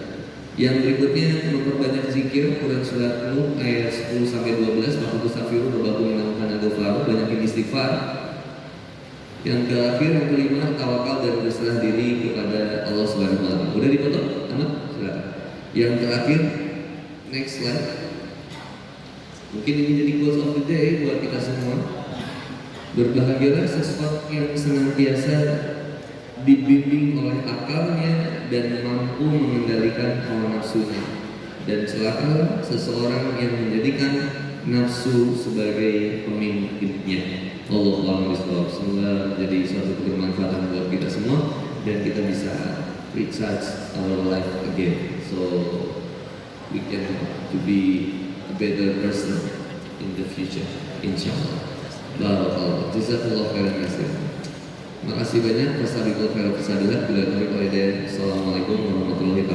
Yang berikutnya memperbanyak zikir, Quran surat Nuh ayat 10 sampai 12, maka tastaghfiru rabbakum innahu kana ghaffara, banyakin istighfar. Yang terakhir, yang kelima, tawakal dan berserah diri kepada Allah Subhanahu wa taala. Udah dipotong? Aman? Silakan. Yang terakhir, next slide. Mungkin ini jadi quote of the day buat kita semua. Berbahagialah seseorang yang senantiasa dibimbing oleh akalnya dan mampu mengendalikan hawa nafsunya, dan celakalah seseorang yang menjadikan nafsu sebagai pemimpinnya. Allahu a'lam. Semoga menjadi suatu kebermanfaatan buat kita semua dan kita bisa recharge our life again, so we can to be a better person in the future, insyaallah. Barakallahu. Jazakallahu khairan katsir. Makasih banyak. Wassalamualaikum warahmatullahi wabarakatuh. Assalamualaikum warahmatullahi wabarakatuh.